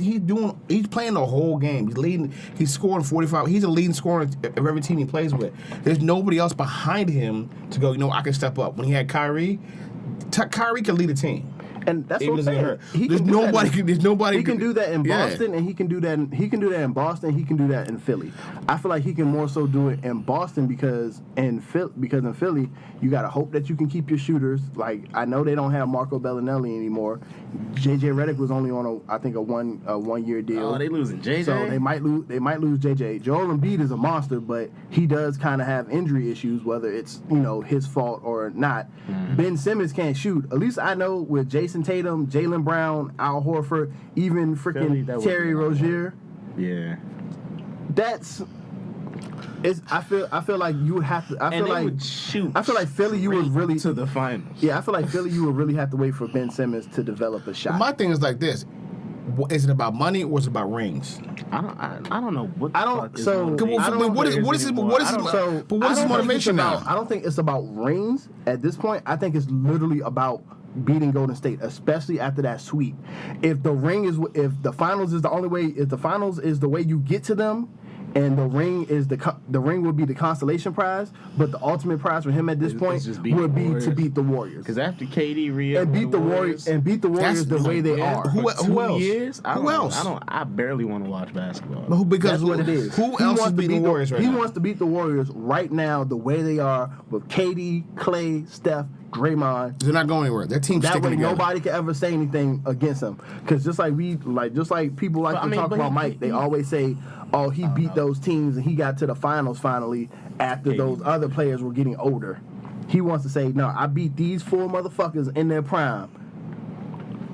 playing the whole game. He's leading. He's scoring 45. He's a leading scorer of every team he plays with. There's nobody else behind him to go. I can step up. When he had Kyrie, Kyrie can lead a team. And that's Even what I'm if they saying. hurt. He There's can do that nobody. There's nobody. He can do that in Yeah. Boston, and he can do that in Boston. He can do that in Philly. I feel like he can more so do it in Boston because in Philly, you gotta hope that you can keep your shooters. Like I know they don't have Marco Bellinelli anymore. JJ Redick was only on a 1 year deal. oh, they losing JJ. So they might lose JJ. Joel Embiid is a monster, but he does kind of have injury issues, whether it's his fault or not. Ben Simmons can't shoot. At least I know with Jason Tatum, Jaylen Brown, Al Horford, even Philly, that freaking Terry wouldn't be Rozier. yeah. I feel like you would have to. I And feel they like would shoot. I feel like Philly, you would really. to the finals. Yeah, I feel like Philly, you would really have to wait for Ben Simmons to develop a shot. My thing is like this: is it about money or is it about rings? I don't know what. The I don't- fuck is so- motivating I don't- What is players anymore. what is I don't- his So, but what is his I don't think it's motivation now? I don't think it's about rings at this point. I think it's literally about beating Golden State, especially after that sweep. If the finals is the only way, if the finals is the way you get to them, and the ring would be the consolation prize, but the ultimate prize for him at this It's point just beat would the be to Warriors. beat the Warriors. Because after KD And beat the Warriors the way they yeah, are. Who for 2 else? years, Who else? I barely want to watch basketball. Because That's what it is. Who He else is wants to beating beat the Warriors right He now? wants to beat the Warriors right now the way they are with KD, Clay, Steph, Draymond. They're not going anywhere. Their team's That sticking way together. nobody can ever say anything against him. Because just like people like But, to I mean, talk but about he- Mike, they always say, oh, he beat those teams and he got to the finals finally after KD. those other players were getting older. He wants to say, no, I beat these 4 motherfuckers in their prime.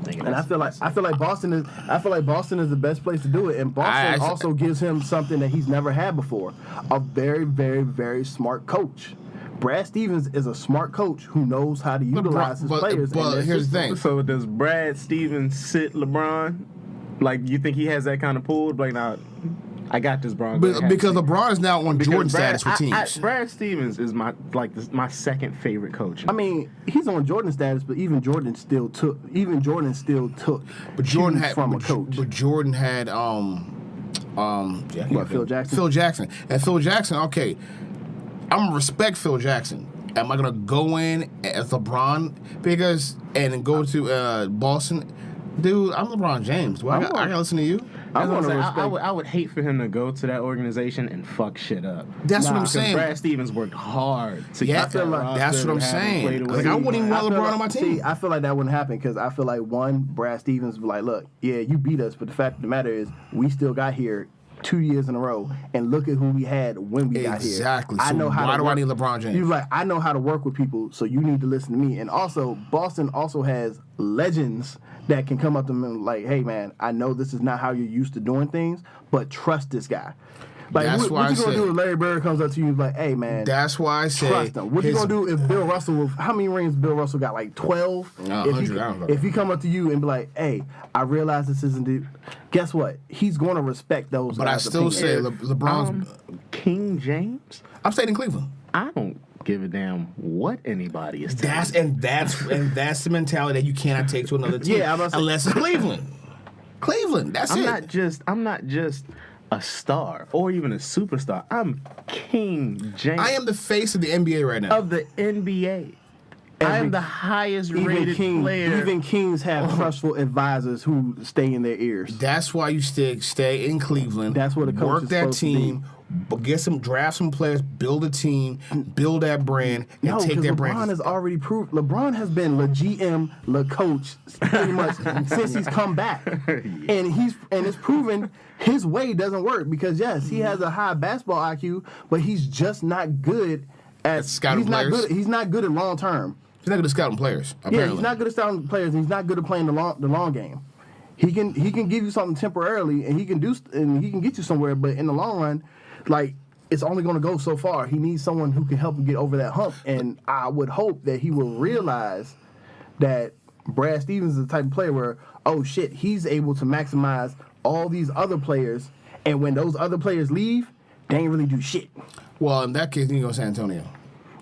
And I feel like Boston is the best place to do it. And Boston also gives him something that he's never had before. A very, very, very smart coach. Brad Stevens is a smart coach who knows how to utilize his players. But and here's the thing. So does Brad Stevens sit LeBron? Like, you think he has that kind of pull? Like, now, I got this, Bron. Because LeBron is now on Jordan status for teams. Brad Stevens is my second favorite coach. I mean, he's on Jordan status, but even Jordan still took. But Jordan cues had from a coach. But Jordan had Phil Jackson? Phil Jackson. And Phil Jackson, okay, I'm gonna respect Phil Jackson. Am I gonna go in as LeBron and then go to Boston? Dude, I'm LeBron James. Well, I gotta listen to you. I want to I respect. would hate for him to go to that organization and fuck shit up. That's what I'm Because saying. Brad Stevens worked hard to Yeah, get that roster that's what I'm and have him saying. play the way Like, he I wouldn't even wanted. want I feel LeBron on my team. See, I feel like that wouldn't happen because I feel like Brad Stevens would be like, look, yeah, you beat us, but the fact of the matter is, we still got here 2 years in a row, and look at who we had when we got here. Exactly. I So know how why to do I work. need LeBron James? He was like, I know how to work with people, so you need to listen to me. And also, Boston also has legends that can come up to him and like, hey man, I know this is not how you're used to doing things, but trust this guy. Like, That's why what you I gonna say- do if Larry Bird comes up to you and is like, hey man, That's why I say trust him. What you gonna do if Bill Russell? How many rings Bill Russell got? Like 12. No, if 100, I don't know. if he come up to you and be like, "Hey, I realize this isn't the," guess what? He's going to respect those. But I guys' still say opinions. LeBron's. King James? I'm staying in Cleveland. I don't. give a damn what anybody is telling That's the mentality that you cannot take to another team. Yeah, I'm about to say- unless it's Cleveland. Cleveland, that's I'm it. not just a star or even a superstar. I'm King James. I am the face of the NBA right now. of the NBA. I am the highest rated player. Even kings have trustful advisors who stay in their ears. That's why you stay in Cleveland. That's what a coach work is that supposed to team, but draft some players, build a team, build that brand, and take that brand. LeBron has already proved. LeBron has been the GM, the coach, pretty much since he's come back, and it's proven his way doesn't work because yes, he has a high basketball IQ, but he's just not good at scouting players. He's not good at long term. He's not good at scouting players. Apparently. Yeah, he's not good at scouting players, and he's not good at playing the long game. He can give you something temporarily, and he can get you somewhere, but in the long run, like it's only going to go so far. He needs someone who can help him get over that hump, and I would hope that he will realize that Brad Stevens is the type of player where, oh shit, he's able to maximize all these other players, and when those other players leave, they ain't really do shit. Well, in that case, you go San Antonio.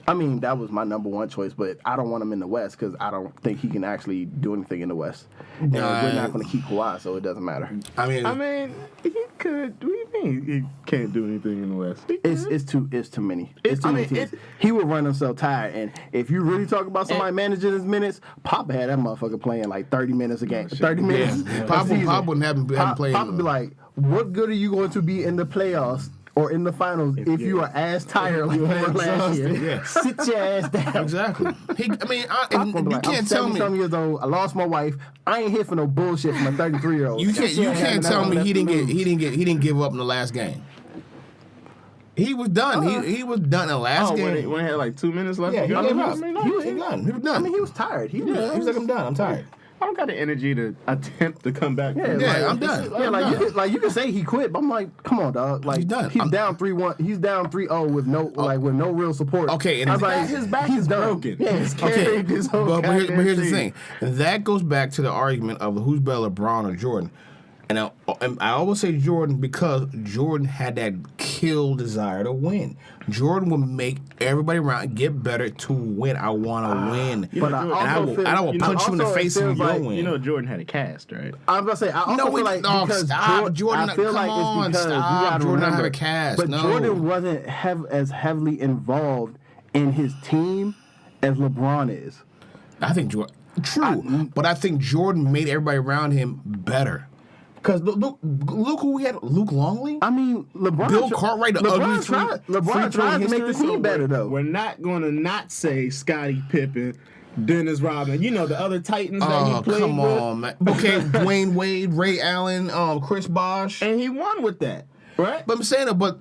I mean, that was my number one choice, but I don't want him in the West because I don't think he can actually do anything in the West. And we're not going to keep Kawhi, so it doesn't matter. I mean, he could. What do you mean he can't do anything in the West? It's too many. It's too many teams. He would run himself tired. And if you really talk about somebody managing his minutes, Pop had that motherfucker playing like 30 minutes a game. 30 minutes. Yeah. Pop wouldn't have played. Pop would be like, what good are you going to be in the playoffs or in the finals if you are ass tired like you were last year? Yeah. Sit your ass down. Exactly. You Like, can't tell me. I'm 77 years old. I lost my wife. I ain't here for no bullshit from a 33-year-old. You can't tell me he didn't give up in the last game. He was done. He was done in the last game. When he had like 2 minutes left. Yeah, to go? he was done. He was done. I mean, he was tired. He was like, I'm done. I'm tired. I don't got the energy to attempt to come back. Yeah, I'm done. Yeah, you can say he quit, but I'm like, come on, dog. Like He's done. He's down 3-1. He's down 3-0 with no with no real support. Okay, and I was like, his back he's is done. broken. Yeah, he's Okay, carried this whole but here's goddamn the thing. thing. That goes back to the argument of who's better, LeBron or Jordan. And I always say Jordan because Jordan had that kill desire to win. Jordan would make everybody around get better to win. I want to win. But I will punch you in the face if you don't win. You know, Jordan had a cast, right? I'm gonna say I also feel like because Jordan, I feel like it's because you gotta Jordan remember, have a cast. but No. Jordan wasn't as heavily involved in his team as LeBron is. I think Jordan. True, but I think Jordan made everybody around him better. Because look who we had. Luke Longley? I mean, LeBron. Bill Cartwright, the ugly LeBron tried to make the team better, though. We're not going to not say Scottie Pippen, Dennis Rodman. You know, the other Titans that he played come with. on, man. Okay, Dwayne Wade, Ray Allen, Chris Bosh. And he won with that, right? But I'm saying that, but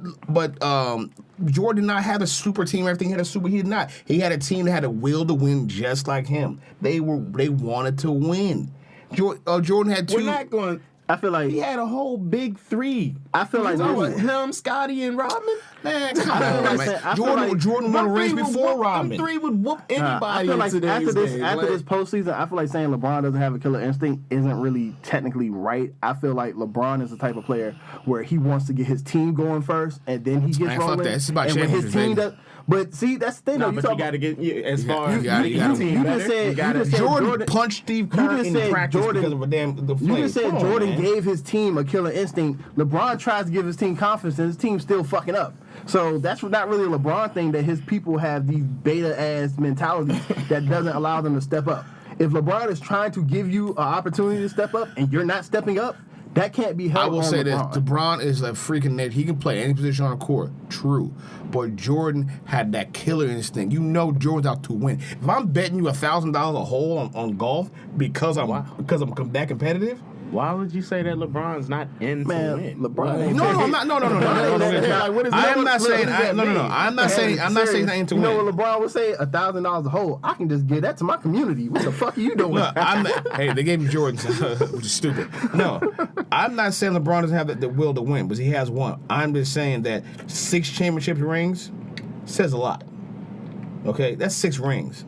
Jordan did not have a super team. Everything he had a super. He did not. He had a team that had a will to win, just like him. They wanted to win. Jordan had two. We're not going. I feel like He had a whole big three. I feel like him, Scotty, and Rodman. Man, come on, man. like Jordan won a race before Rodman. Three would whoop anybody. I feel like into after today's game. this postseason, I feel like saying LeBron doesn't have a killer instinct isn't really technically right. I feel like LeBron is the type of player where he wants to get his team going first, and then he gets rolling. Fuck that. It's about and when his team championships, does. But see, that's the thing. No, but you got to get as far as you team just said Jordan punched Steve Kerr in practice because of the flame. You just said Jordan gave his team a killer instinct. LeBron tries to give his team confidence, and his team's still fucking up. So that's not really a LeBron thing that his people have these beta-ass mentalities that doesn't allow them to step up. If LeBron is trying to give you an opportunity to step up and you're not stepping up, that can't be held I will on say LeBron. this. LeBron is a freaking net. He can play any position on the court. True. But Jordan had that killer instinct. You know Jordan's out to win. If I'm betting you $1,000 a hole on golf because I'm that competitive. Why would you say that LeBron's not in to win? LeBron. No, I'm not. No. I'm not saying. I'm not saying that into You win. know what LeBron would say? $1,000 a hole. I can just give that to my community. What the fuck are you doing? Look, hey, they gave him Jordan, which is stupid. No, I'm not saying LeBron doesn't have the will to win, but he has one. I'm just saying that 6 championship rings says a lot. Okay, that's 6 rings.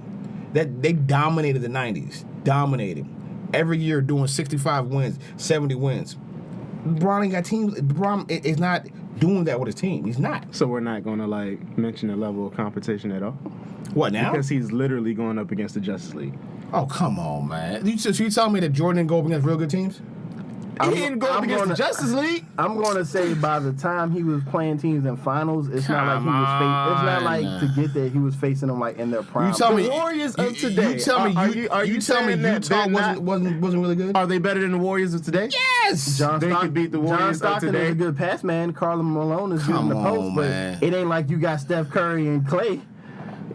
That they dominated the '90s. Dominated. Every year doing 65 wins, 70 wins. LeBron ain't got teams. LeBron is not doing that with his team. He's not. So we're not going to like mention the level of competition at all? What now? Because he's literally going up against the Justice League. Oh, come on, man. You telling me that Jordan didn't go up against real good teams? He didn't go up against the Justice League. I'm going to say by the time he was playing teams in finals, it's not like he was it's not like to get there he was facing them like in their prime. You tell me, Warriors of today. You tell me, you tell me saying that Utah they're wasn't really good? Are they better than the Warriors of today? Yes. They could beat the Warriors John of Stockton today. is a good pass man. Karl Malone is good in the Come post, on, but man. it ain't like you got Steph Curry and Clay.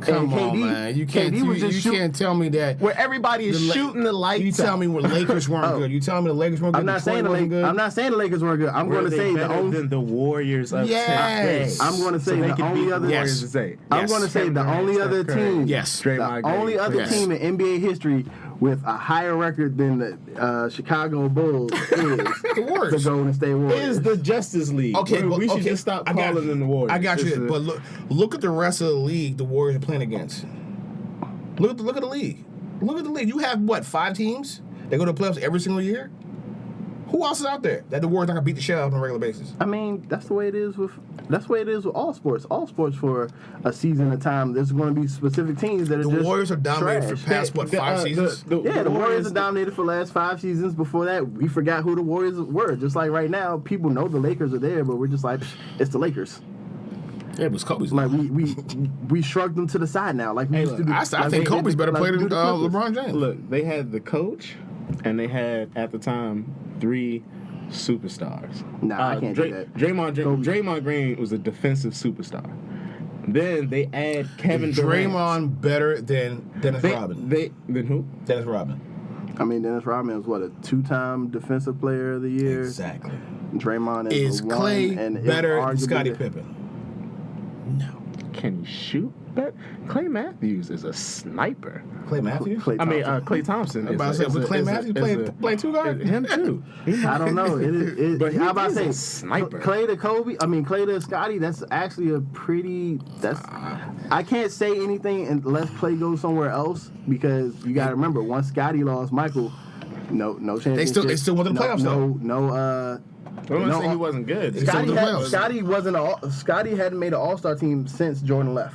Come and on, KD. man. You can't. KD was just You can't tell me that. Where everybody is shooting the lights. You tell me where Lakers weren't good. You tell me the Lakers weren't good. I'm not saying the Lakers. Lakers. I'm not saying the Lakers weren't good. I'm going to say the only. than the Warriors of Yes. today. I'm going to say So they the could only beat other. the Warriors of today. I'm Yes. going to say Kevin the Durant, only Steph other Curry. team. Yes. Draymond The Green. only other Yes. team in NBA history with a higher record than the Chicago Bulls is The Warriors. the Golden State Warriors. is the Justice League. Okay, but we should okay, just stop I got calling you. them the Warriors. I got you. It's a- But look at the rest of the league. The Warriors are playing against. Look at the league. Look at the league. You have what, 5 teams that go to the playoffs every single year? Who else is out there that the Warriors not gonna beat the shit out of on a regular basis? I mean, that's the way it is with all sports. All sports for a season at a time. There's going to be specific teams that are The just Warriors are dominated trash. for past what 5 seasons? The Warriors are dominated for the last 5 seasons. Before that, we forgot who the Warriors were. Just like right now, people know the Lakers are there, but we're just like, it's the Lakers. Yeah, it was Kobe's. Like we shrugged them to the side now. Like we used to do. I think Kobe's better player than LeBron James. Look, they had the coach, and they had at the time 3 superstars. Nah, I can't do that. Draymond Green was a defensive superstar. Then they add Kevin Durant. Draymond better than Dennis Rodman. Then who? Dennis Rodman. I mean, Dennis Rodman was what, a 2-time Defensive Player of the Year. Exactly. Draymond Is a 1, Clay and better than arguably Scottie the- Pippen? Can he shoot? But Clay Matthews is a sniper. Clay Matthews? Clay Thompson. Clay Thompson. I'm about to say, was Clay Matthews playing 2 guys? Him too. I don't know. But How about he's a saying sniper. Clay to Kobe? I mean, Clay to Scotty. That's actually a pretty. I can't say anything unless Clay goes somewhere else because you got to remember once Scotty lost Michael, no championship. They still went to the playoffs though. I'm not saying he wasn't good. Scotty hadn't made an All-Star team since Jordan left.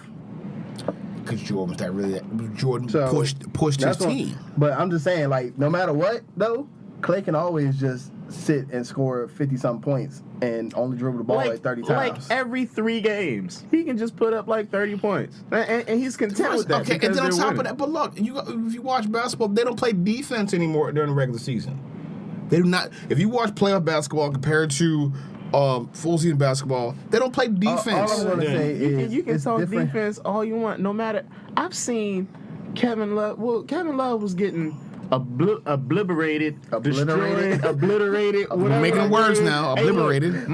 Because Jordan So, pushed his That's what- team. But I'm just saying, like, no matter what, though, Clay can always just sit and score 50-something points and only dribble the ball like 30 times. Like every 3 games, he can just put up like 30 points, and he's content with that. Okay, and because then on they're top winning. of that, but look, if you watch basketball, they don't play defense anymore during the regular season. They do not. If you watch playoff basketball compared to full season basketball, they don't play defense. All I'm gonna say is you can it's talk different. defense all you want. No matter, I've seen Kevin Love. Well, Kevin Love was getting obliterated, destroyed, obliterated. We're making words now. Hey, look, Obliterated.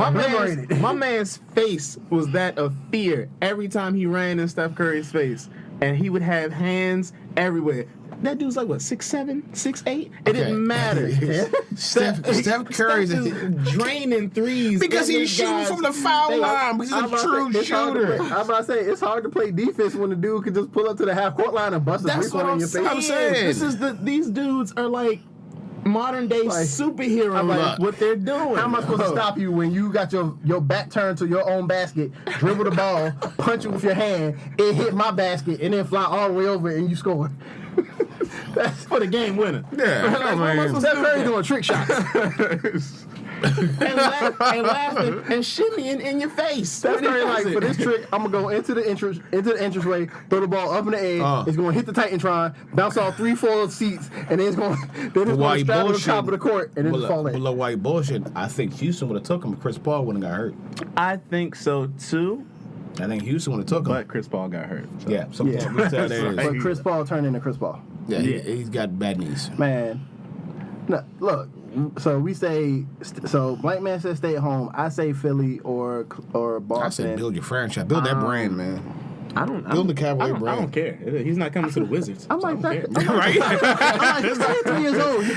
My man's face was that of fear every time he ran in Steph Curry's face, and he would have hands everywhere. That dude's like what, 6'7", 6'8"? It didn't matter. Steph Curry's just draining threes because in he's this shooting guy's from the foul face. line. Because he's a true shooter. I'm about to say it's hard to play defense when the dude can just pull up to the half court line and bust a That's three-pointer what in your face. I'm saying. These dudes are like modern day Like, superhero. I'm like, what they're doing. How am I supposed to stop you when you got your back turned to your own basket, dribble the ball, punch it with your hand, it hit my basket, and then fly all the way over and you score? That's for the game winner. Yeah, Like, what am I supposed Steph to Curry doing trick shots. and laughing and shimmying in your face. Steph Curry like, for this trick, I'm gonna go into the entranceway, throw the ball up in the air. It's gonna hit the Titantron, bounce off 3-4 seats, and then it's gonna straddle the top of the court and then just fall in. Below white bullshit, I think Houston would have took him if Chris Paul wouldn't have got hurt. I think so too, I think Houston would have took him. but Chris Paul got hurt. So. Yeah, Yeah. there it is. But Chris Paul turned into Chris Paul. Yeah, he's got bad knees. Man, no, look. So we say, Blank Man says stay at home. I say Philly or Boston. I said build your franchise, build that brand, man. Build the Cowboy brand. I don't care. He's not coming to the Wizards. I'm so like, I don't care. Right? I'm like, he's 23 years old. He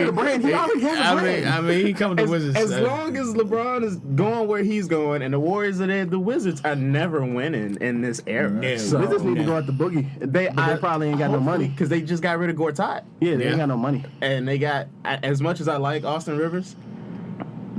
the brand. He already has a brand. I mean, he coming to Wizards. As long as LeBron is going where he's going and the Warriors are there, the Wizards are never winning in this era. No. So, Wizards need to go at the boogie. They probably ain't got no money. because they just got rid of Gortat. Yeah, they ain't got no money. And they got, as much as I like Austin Rivers,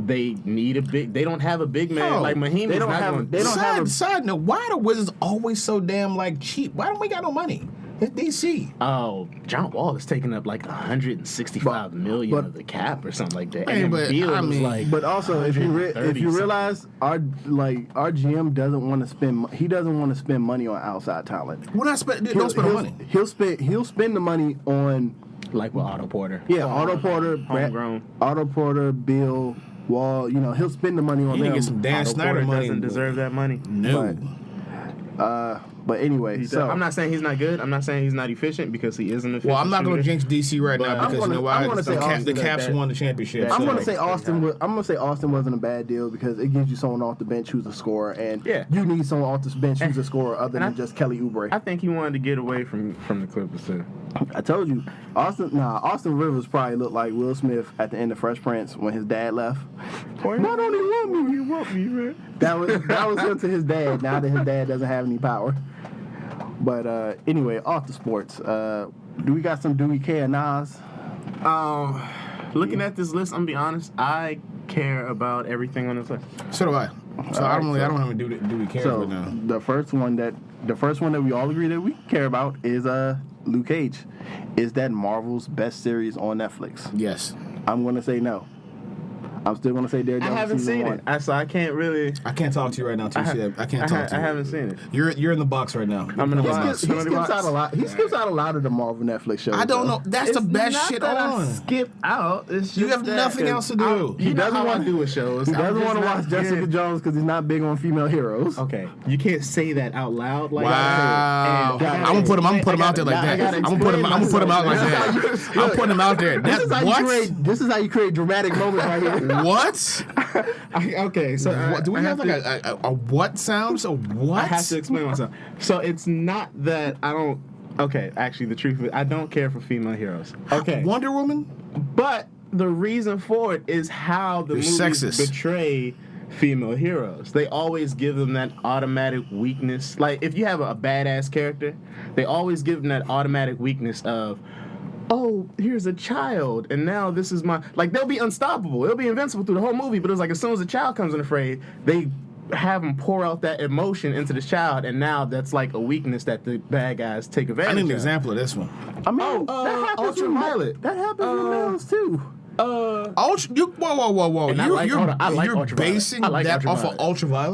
they need a big. They don't have a big man No, like Mahim. they don't have- they don't have a- Side note, why are the Wizards always so damn like cheap? Why don't we got no money? It's DC. Oh, John Wall is taking up like 165 million but- of the cap or something like that. Hey, And but, then Beal I was mean- like, But also, if you 130 realize our GM doesn't want to spend, he doesn't want to spend money on outside talent. When I spend, don't spend the money. He'll spend the money on like with Otto Porter. Otto Porter, Homegrown. Otto Porter, Bill Wall. You know, he'll spend the money on He them. need to get some Dan Otto Snyder Porter money. doesn't deserve that money. No. But anyway, so I'm not saying he's not good. I'm not saying he's not efficient because he is an efficient. Well, I'm not going to shooter. jinx DC right But now I'm because you know I'm why? gonna say The Caps that- won the championship. that- I'm so- gonna say Austin. Like, I'm gonna say Austin wasn't a bad deal because it gives you someone off the bench who's a scorer, and Yeah. you need someone off the bench who's a scorer other And than I- just Kelly Oubre. I think he wanted to get away from the Clippers too. I told you, Austin Rivers probably looked like Will Smith at the end of Fresh Prince when his dad left. Not only want me, you want me, man. That was him to his dad. Now that his dad doesn't have any power. But anyway, off the sports. Do we care, Nas? Looking at this list, I'm gonna be honest. I care about everything on this list. So do I. So I don't have to do we care So right now. the first one that we all agree that we care about is Luke Cage. Is that Marvel's best series on Netflix? Yes. I'm gonna say no. I'm still gonna say I Daredevil haven't season seen 1. it, so I can't really. I can't talk to you right now until you see that. I can't talk to you. I haven't seen it. You're in the box right now. I'm in the He box. skips out a lot. He skips out a lot of the Marvel Netflix shows. I don't though. know. That's the best not shit that I on. skip out. It's You just have that- nothing else to do. He doesn't want want- to do with shows. He I'm doesn't just want to not watch Jessica good. Jones because he's not big on female heroes. Okay, you can't say that out loud. Like Wow. that. And- I'm gonna put him out there like I that. gotta I'm gonna put him out like that. I'm putting him out there. This is how you What? create. This is how you create dramatic moments right here. What? Okay, so What? Do we have like a what sound? So what? I have to explain myself. So it's not that I don't. Okay, actually, the truth is I don't care for female heroes. Okay, Wonder Woman? but the reason for it is how the You're movies sexist. betray female heroes. They always give them that automatic weakness. Like if you have a badass character, they always give them that automatic weakness of, oh, here's a child, and now this is my, like, they'll be unstoppable. They'll be invincible through the whole movie, but it's like as soon as a child comes in the fray, they have them pour out that emotion into the child, and now that's like a weakness that the bad guys take advantage I need an of. example of this one. I mean, that happens Ultraviolet. With, that happens with males too. Whoa. And I like- hold on, I like You're Ultraviolet. basing I like that off of Ultraviolet.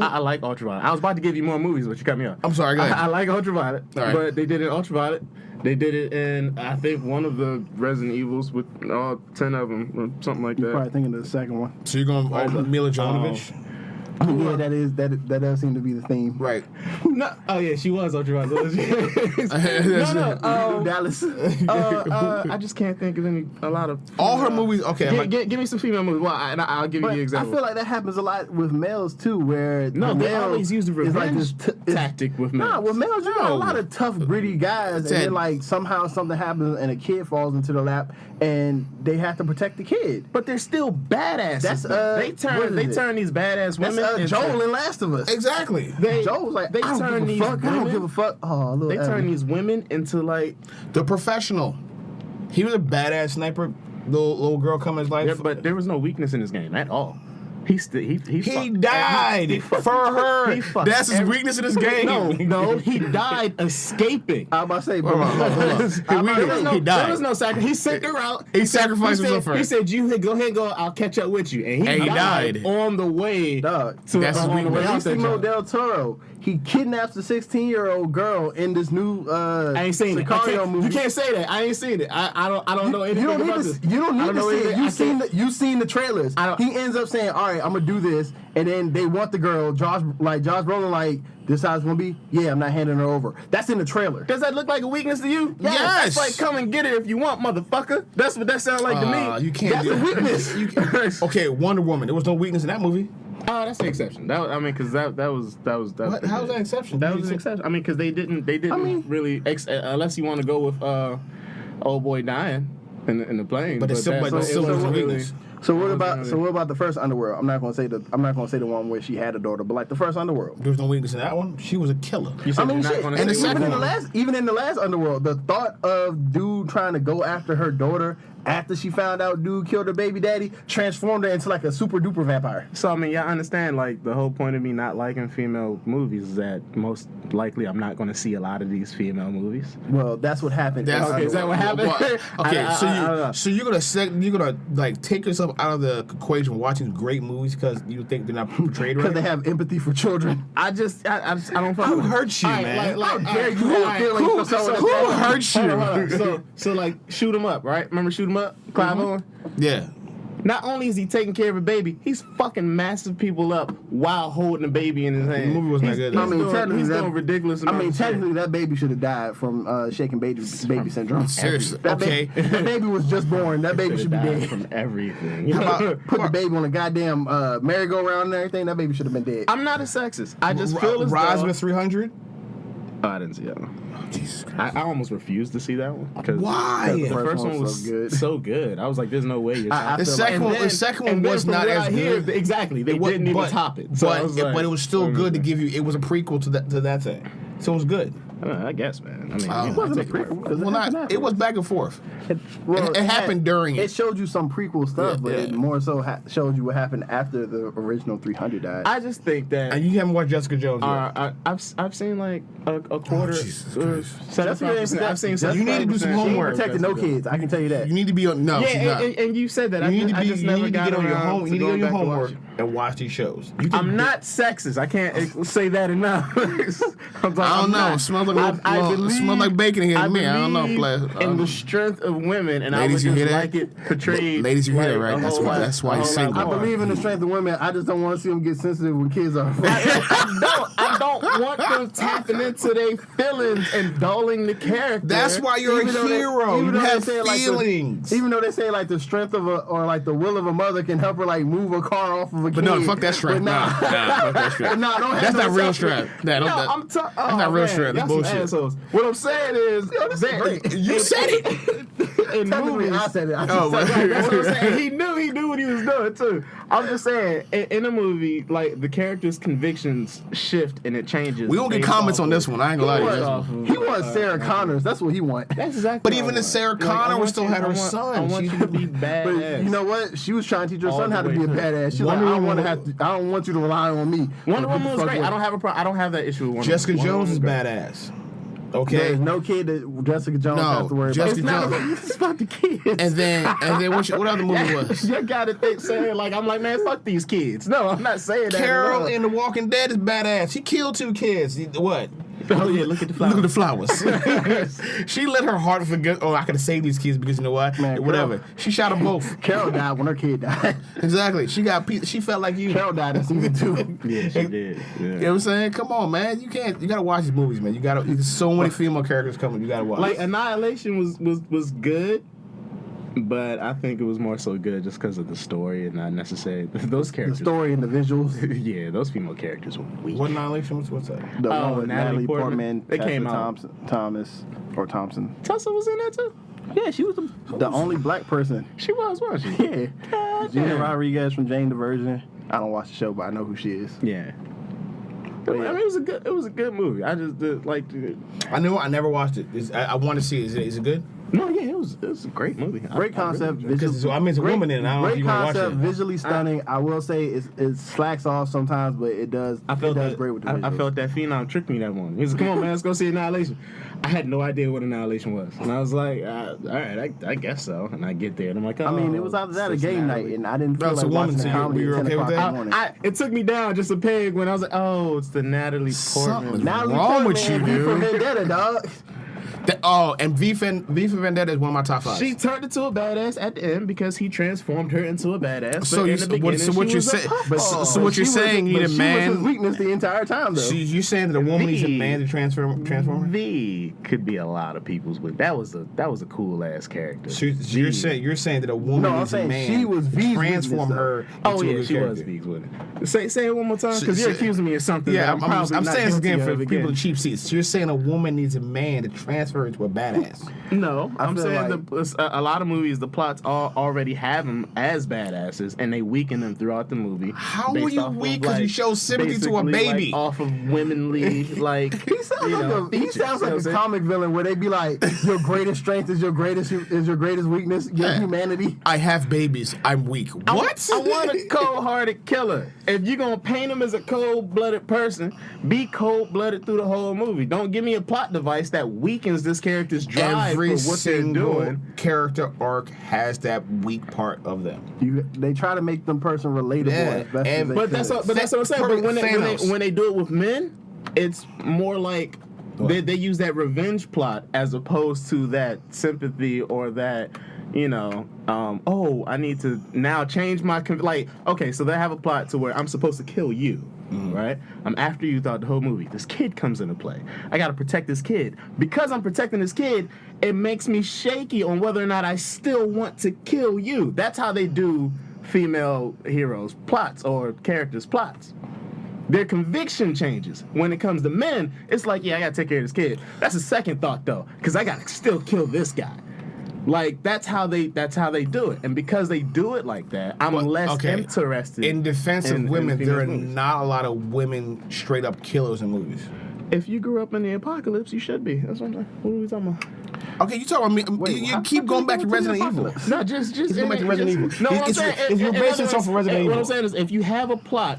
Ultraviolet? I like Ultraviolet. I was about to give you more movies, but you cut me off. I'm sorry, go ahead. I like Ultraviolet, All right. but they did it in Ultraviolet. They did it in, I think, one of the Resident Evils with all 10 of them, or something like that. Probably thinking of the second one. So you're going Mila Jovovich? Yeah, that does seem to be the theme. Right. No, oh yeah, she was Ultraviolet. no, Dallas. I just can't think of a lot of All her movies, okay. Give me some female movies. Well, I'll give you But the I example. feel like that happens a lot with males too, where No, the they male always use the is like revenge this tactic with Nah, males. with males, you got a No. lot of tough, gritty guys, and then like somehow something happens and a kid falls into the lap, and they have to protect the kid. But they're still badasses. That's, though. They what is it? turn these badass That's women. into- Joel in Last of Us. Exactly. Joel was like, they I turn don't give these a fuck. I don't women- give a fuck. Oh, little They turn Ellie. these women into like. The Professional. He was a badass sniper. Little girl come in his life. But there was no weakness in this game at all. He died for her. He fucked That's his every- weakness in this game. No, he died escaping. I'm about to say, Hold on. He died. There was no sacrifice. He sent her out. He sacrificed He himself said, for he her. said, "You go ahead, go. I'll catch up with you." And he died on the way. Dog. To That's his on the way out weakness. there, Benicio John. del Toro, he kidnaps the 16-year-old girl in this new I ain't seen it. Sicario movie. You can't say that. I ain't seen it. I don't know anything You don't about need this. to. You don't I need know to see it. anything. You've seen the trailers. I don't- He ends up saying, "All right, I'm gonna do this," and then they want the girl. Josh Brolin, like, this how it's gonna be. Yeah, I'm not handing her over. That's in the trailer. Does that look like a weakness to you? Yes. That's like, come and get it if you want, motherfucker. That's what that sounds like to me. You can't That's do a weakness. Okay, Wonder Woman. There was no weakness in that movie. Oh, that's the exception. Because that was. What? How was that an exception? That was an exception. I mean, because they didn't really unless you want to go with old boy dying in the plane. But it still was a weakness. So what about the first Underworld? I'm not gonna say the one where she had a daughter, but like the first Underworld. There's no weakness in that one. She was a killer. I mean, shit. And And the second even in the last Underworld, the thought of dude trying to go after her daughter after she found out dude killed her baby daddy transformed her into like a super duper vampire. So I mean, y'all understand like the whole point of me not liking female movies is that most likely I'm not going to see a lot of these female movies. Well, that's what happened. Okay, is that what happened? Okay, so you're gonna like take yourself out of the equation watching great movies because you think they're not portrayed right? Because they have empathy for children. I don't. Who hurt you, man? How dare you have feelings for someone Who hurt you? Hold on. So like shoot 'em up, right? Remember shoot 'em up, Clive Owen? Yeah. Not only is he taking care of a baby, he's fucking massive people up while holding a baby in his hand. The movie wasn't that good. I mean, He's doing ridiculous. technically, that baby should have died from shaking baby syndrome. Seriously. That that baby was just born. That baby should be dead. From everything. Put the baby on a goddamn merry-go-round and everything. That baby should have been dead. I'm not a sexist. I just feel as Rise though... with 300. Oh, I didn't see that one. Jesus Christ. I almost refused to see that one. Why? The first one was so good. I was like, "There's no way." The second one was not as good. Exactly, they didn't even top it. So but it was still good to give you. It was a prequel to that thing, so it was good. I guess, man. I mean, It wasn't a prequel. Well, it was back and forth. It happened during it. It showed you some prequel stuff, but it more so showed you what happened after the original 300 died. I just think that. And you haven't watched Jessica Jones yet. I've seen like a quarter. Jesus Christ. 75%. I've seen. You need to do some She ain't homework. protecting no kids. I can tell you that. You need to be on. No, she's not. And you said that. You need I just never to got get on your around home. You need to get on your going back to homework watch it. and watch these shows. I'm not sexist. I can't say that enough. I don't know. It smells like bacon here to me. I don't know. In the strength of women, and Ladies, I would you just hear like that? it portrayed. Ladies, you hear it, right? a That's whole why. lot- That's why a he's whole lot single. I more. believe in the strength of women. I just don't want to see them get sensitive when kids are. I don't want them tapping into their feelings and dulling the character. That's why you're Even a though they- hero. even You though they have say, like, feelings. Even though they say like the strength of or like the will of a mother can help her like move a car off of a kid. But no, fuck that strength. But Nah, fuck that strength. Nah, don't have That's no not real self-strength. strength. Nah, don't- That's not real strength. That's bullshit. What I'm saying is, You said it. in Technically, movies, I said it. Oh, that's what I'm saying. He knew what he was doing too. I'm just saying, in a movie, like the character's convictions shift and it changes. We don't get based comments off on this one. I ain't gonna lie to you. This one. He wants Sarah Connors. That's what he wants. That's exactly. But what even I if Sarah want. Connor I want still you- had her I want- son, I want she- you to be But badass. you know what? She was trying to teach her All son the how to way be a through. badass. She's like, Wonder I don't Woman want to I don't want you to rely on me. Wonder Woman was great. I don't have a problem. I don't have that issue with Wonder Jessica Woman. Jones is Wonder Woman was badass. There's Okay. no kid that Jessica Jones No, has to worry Jessica about. Jones. It's about the kids. And then what other movie was? You gotta think saying like I'm like, man, fuck these kids. No, I'm not saying that. Carol at all. in The Walking Dead is badass. She killed 2 kids. What? Oh yeah, look at the flowers. Look at the flowers. She let her heart forget. Oh, I could have saved these kids because you know what? Man, Whatever. Carol- She shot them both. Carol died when her kid died. Exactly. She felt like you. Carol died in season 2. Yeah, she did. You know what I'm saying? Come on, man. You gotta watch these movies, man. There's so many female characters coming. You gotta watch. Like Annihilation was good, but I think it was more so good just because of the story and not necessarily those The characters. story and the visuals. Yeah, those female characters were weak. What Annihilation? What's that? The Oh, one with Natalie Natalie Portman. Portman. They came Tessa out. Thompson. Tessa was in there too. Yeah, she was the only black person. She wasn't she? Yeah. God Gina damn. Rodriguez from Jane the Virgin. I don't watch the show, but I know who she is. Yeah. But I mean, yeah. it was a good movie. I just like. I never watched it. I want to see it. Is it good? No, yeah, it was a great movie. Great concept. Because I mean, it's a woman in it. I don't know if Great you want to watch concept, it. visually stunning. I will say it slacks off sometimes, but it does. I felt it does that. great with the I visuals. felt that Phenom tricked me that one. He was like, "Come on, man, let's go see Annihilation." I had no idea what Annihilation was, and I was like, "All right, I guess so." And I get there, and I'm like, "Oh." I mean, it was either that or it's game Natalie. night, and I didn't feel That's like a woman, watching so the you comedy were at 10 okay with o'clock that? in the morning. It took me down just a peg when I was like, "Oh, it's the Natalie Portman." Something. Natalie wrong with Portman, you, V for dude? Vendetta, dog. And V for Vendetta is one of my top 5. She turned into a badass at the end because he transformed her into a badass. So but you- in the beginning, so what she you're was a saying- puffball. so what you're saying, you need a She was man- his weakness the entire time, though. You're saying that a woman needs a man to transform her? V could be a lot of people's with. That was a cool ass character. So you're saying that a woman No, I'm needs a saying man she was to V's transform weakness, her Oh into a yeah, good she was character. V's with it. Say it one more time, because you're accusing me of something. Yeah, that I'm probably saying not this again guilty for of people in cheap seats. You're saying a woman needs a man to transform her into a badass. No, I'm feel saying a lot of movies, the plots already have them as badasses, and they weaken them throughout the movie. How based are you off of, weak because you show sympathy to a basically, baby? Like, off of womanly, like He sounds like a comic villain where they be like, your greatest strength is your greatest weakness, your humanity. I have babies. I'm weak. What? I want a cold-hearted killer. If you're gonna paint him as a cold-blooded person, be cold-blooded through the whole movie. Don't give me a plot device that weakens this character's drive Every for what they're single doing. character arc has that weak part of them. They try to make them person relatable as best as they But could. that's what I'm saying. But when they do it with men, it's more like they use that revenge plot as opposed to that sympathy or that, I need to now change my okay, so they have a plot to where I'm supposed to kill you. Right? I'm after you throughout the whole movie. This kid comes into play. I gotta protect this kid. Because I'm protecting this kid, it makes me shaky on whether or not I still want to kill you. That's how they do female heroes' plots or characters' plots. Their conviction changes. When it comes to men, it's like, yeah, I gotta take care of this kid. That's a second thought though, because I gotta still kill this guy. Like that's how they do it, and because they do it like that, I'm less interested. In defense of women, there are movies. not a lot of women straight up killers in movies. If you grew up in the apocalypse, you should be. That's what I'm saying. What are we talking about? Okay, you talking about me? Wait, you how keep going back to Resident Evil. No, just going back to Resident Evil. No, You're basing this off of Resident Evil. What I'm saying is, if you have a plot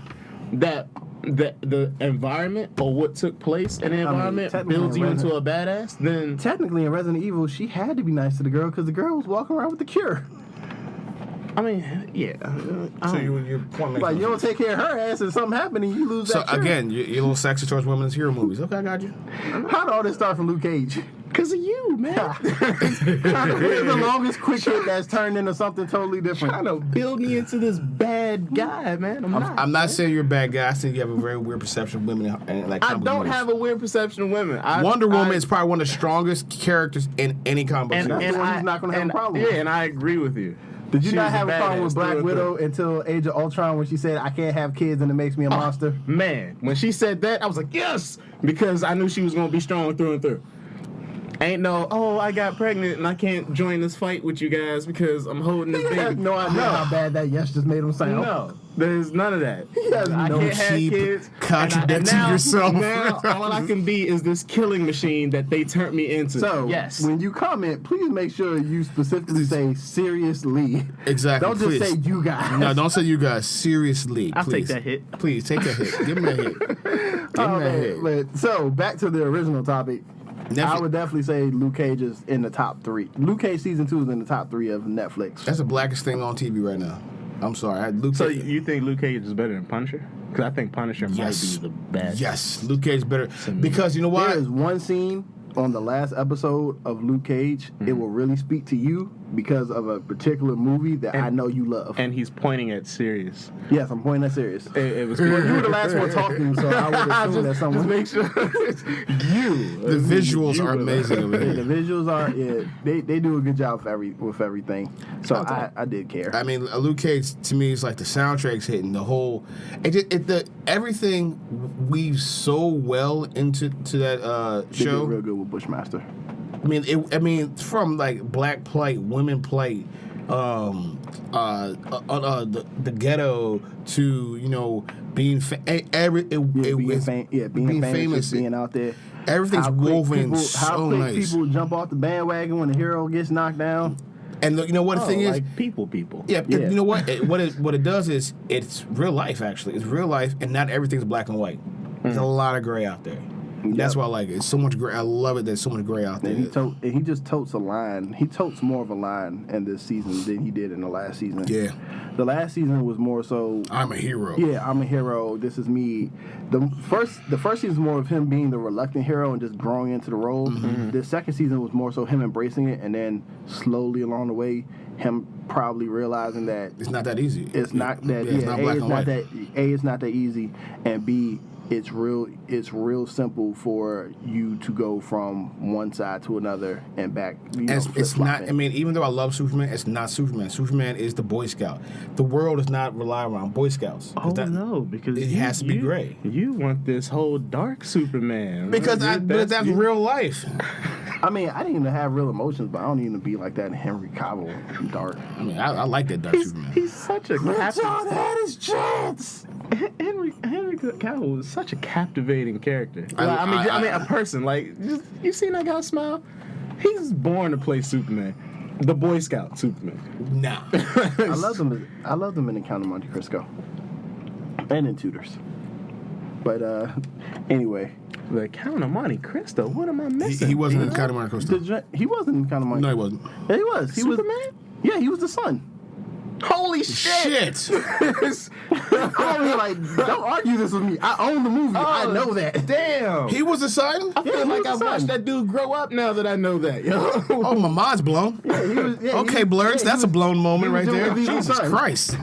that the environment or what took place in the environment builds you into a badass, then technically in Resident Evil, she had to be nice to the girl because the girl was walking around with the cure. I mean, yeah. So your point Like, you don't take care of her ass and something happened and you lose that cure. Again, you're a little sexist towards women's hero movies. Okay, I got you. How did all this start from Luke Cage? Because of you, man. This is the longest quick hit that's turned into something totally different. Trying to build me into this bad guy, man. I'm not saying you're a bad guy. I think you have a very weird perception of women. And like I don't have a weird perception of women. Wonder Woman is probably one of the strongest characters in any comic book And series. that's the one he's not gonna have a problem with. Yeah, and I agree with you. Did you She not was a have a problem badass with Black through and Widow until Age of Ultron when she said, I can't have kids and it makes me a monster? Man, when she said that, I was like, yes, because I knew she was going to be strong through and through. Ain't no, I got pregnant and I can't join this fight with you guys because I'm holding this He has baby. no idea how bad that yes just made him sound. No, there's none of that. He has I no can't have cheap kids. contradicting now, yourself. Now, all I can be is this killing machine that they turned me into. So, yes. when you comment, please make sure you specifically say seriously. Exactly. Don't just please. say you guys. No, don't say you guys. Seriously, I'll please. take that hit. Please take that hit. Give me that hit. Give me Oh, that hit. man. But, so, back to the original topic. I would definitely say Luke Cage is in the top 3. Luke Cage season 2 is in the top 3 of Netflix. That's the blackest thing on TV right now. I'm sorry. So you think Luke Cage is better than Punisher? Because I think Punisher might be the best. Yes, Luke Cage is better. Because you know why? There is one scene on the last episode of Luke Cage. It will really speak to you because of a particular movie that I know you love. And he's pointing at Sirius. Yes, I'm pointing at serious. It was. Well, you were the last one talking, so I would assume that someone. Just make sure The visuals are amazing over Yeah, the here. visuals are. Yeah, they do a good job with everything. So I did care. I mean, Luke Cage to me is like the soundtrack's hitting the whole. Everything weaves so well into that They did show. real good with Bushmaster. I mean, from like black plight, women plight, the ghetto to being Being famous, being out there. Everything's woven how so quick nice. people jump off the bandwagon when the hero gets knocked down. And you know what the thing is? like people. Yeah, you know what? What it does is it's real life. Actually, it's real life, and not everything's black and white. There's a lot of gray out there. That's why I like it. It's so much gray. I love it. There's so much gray out there. And he just totes a line. He totes more of a line in this season than he did in the last season. Yeah. The last season was more so. I'm a hero. Yeah, I'm a hero. This is me. The first season was more of him being the reluctant hero and just growing into the role. Mm-hmm. The second season was more so him embracing it, and then slowly along the way, him probably realizing that It's not that easy. it's not that. It's not black and white. It's not that easy, and B, it's real simple for you to go from one side to another and back. It's not. I mean, even though I love Superman, it's not Superman. Superman is the Boy Scout. The world does not rely around Boy Scouts. No, because it has to be gray. You want this whole dark Superman. Because that's real life. I mean, I didn't even have real emotions, but I don't even be like that in Henry Cavill dark. I mean, I like that dark Superman. He's such a John had his chance. Henry Cavill is such a captivating character. I I mean, a person. Like, you seen that guy smile? He's born to play Superman, the Boy Scout Superman. Nah. I love them. I love them in Count of Monte Cristo and in Tudors. But anyway, The Count of Monte Cristo. What am I missing? He wasn't in Count of Monte Cristo. he wasn't in Count of Monte. No, he wasn't. Yeah, he was. He Superman? was. Yeah, he was the son. Holy shit! Shit. I mean, like, don't argue this with me. I own the movie. I know that. Damn. He was the son? I feel he like was I've the watched son. that dude grow up now that I know that. Yo. Oh, my mind's blown. He was, Okay, Blerds, that's a blown moment right there. Jim Caviezel's Jesus son. Christ.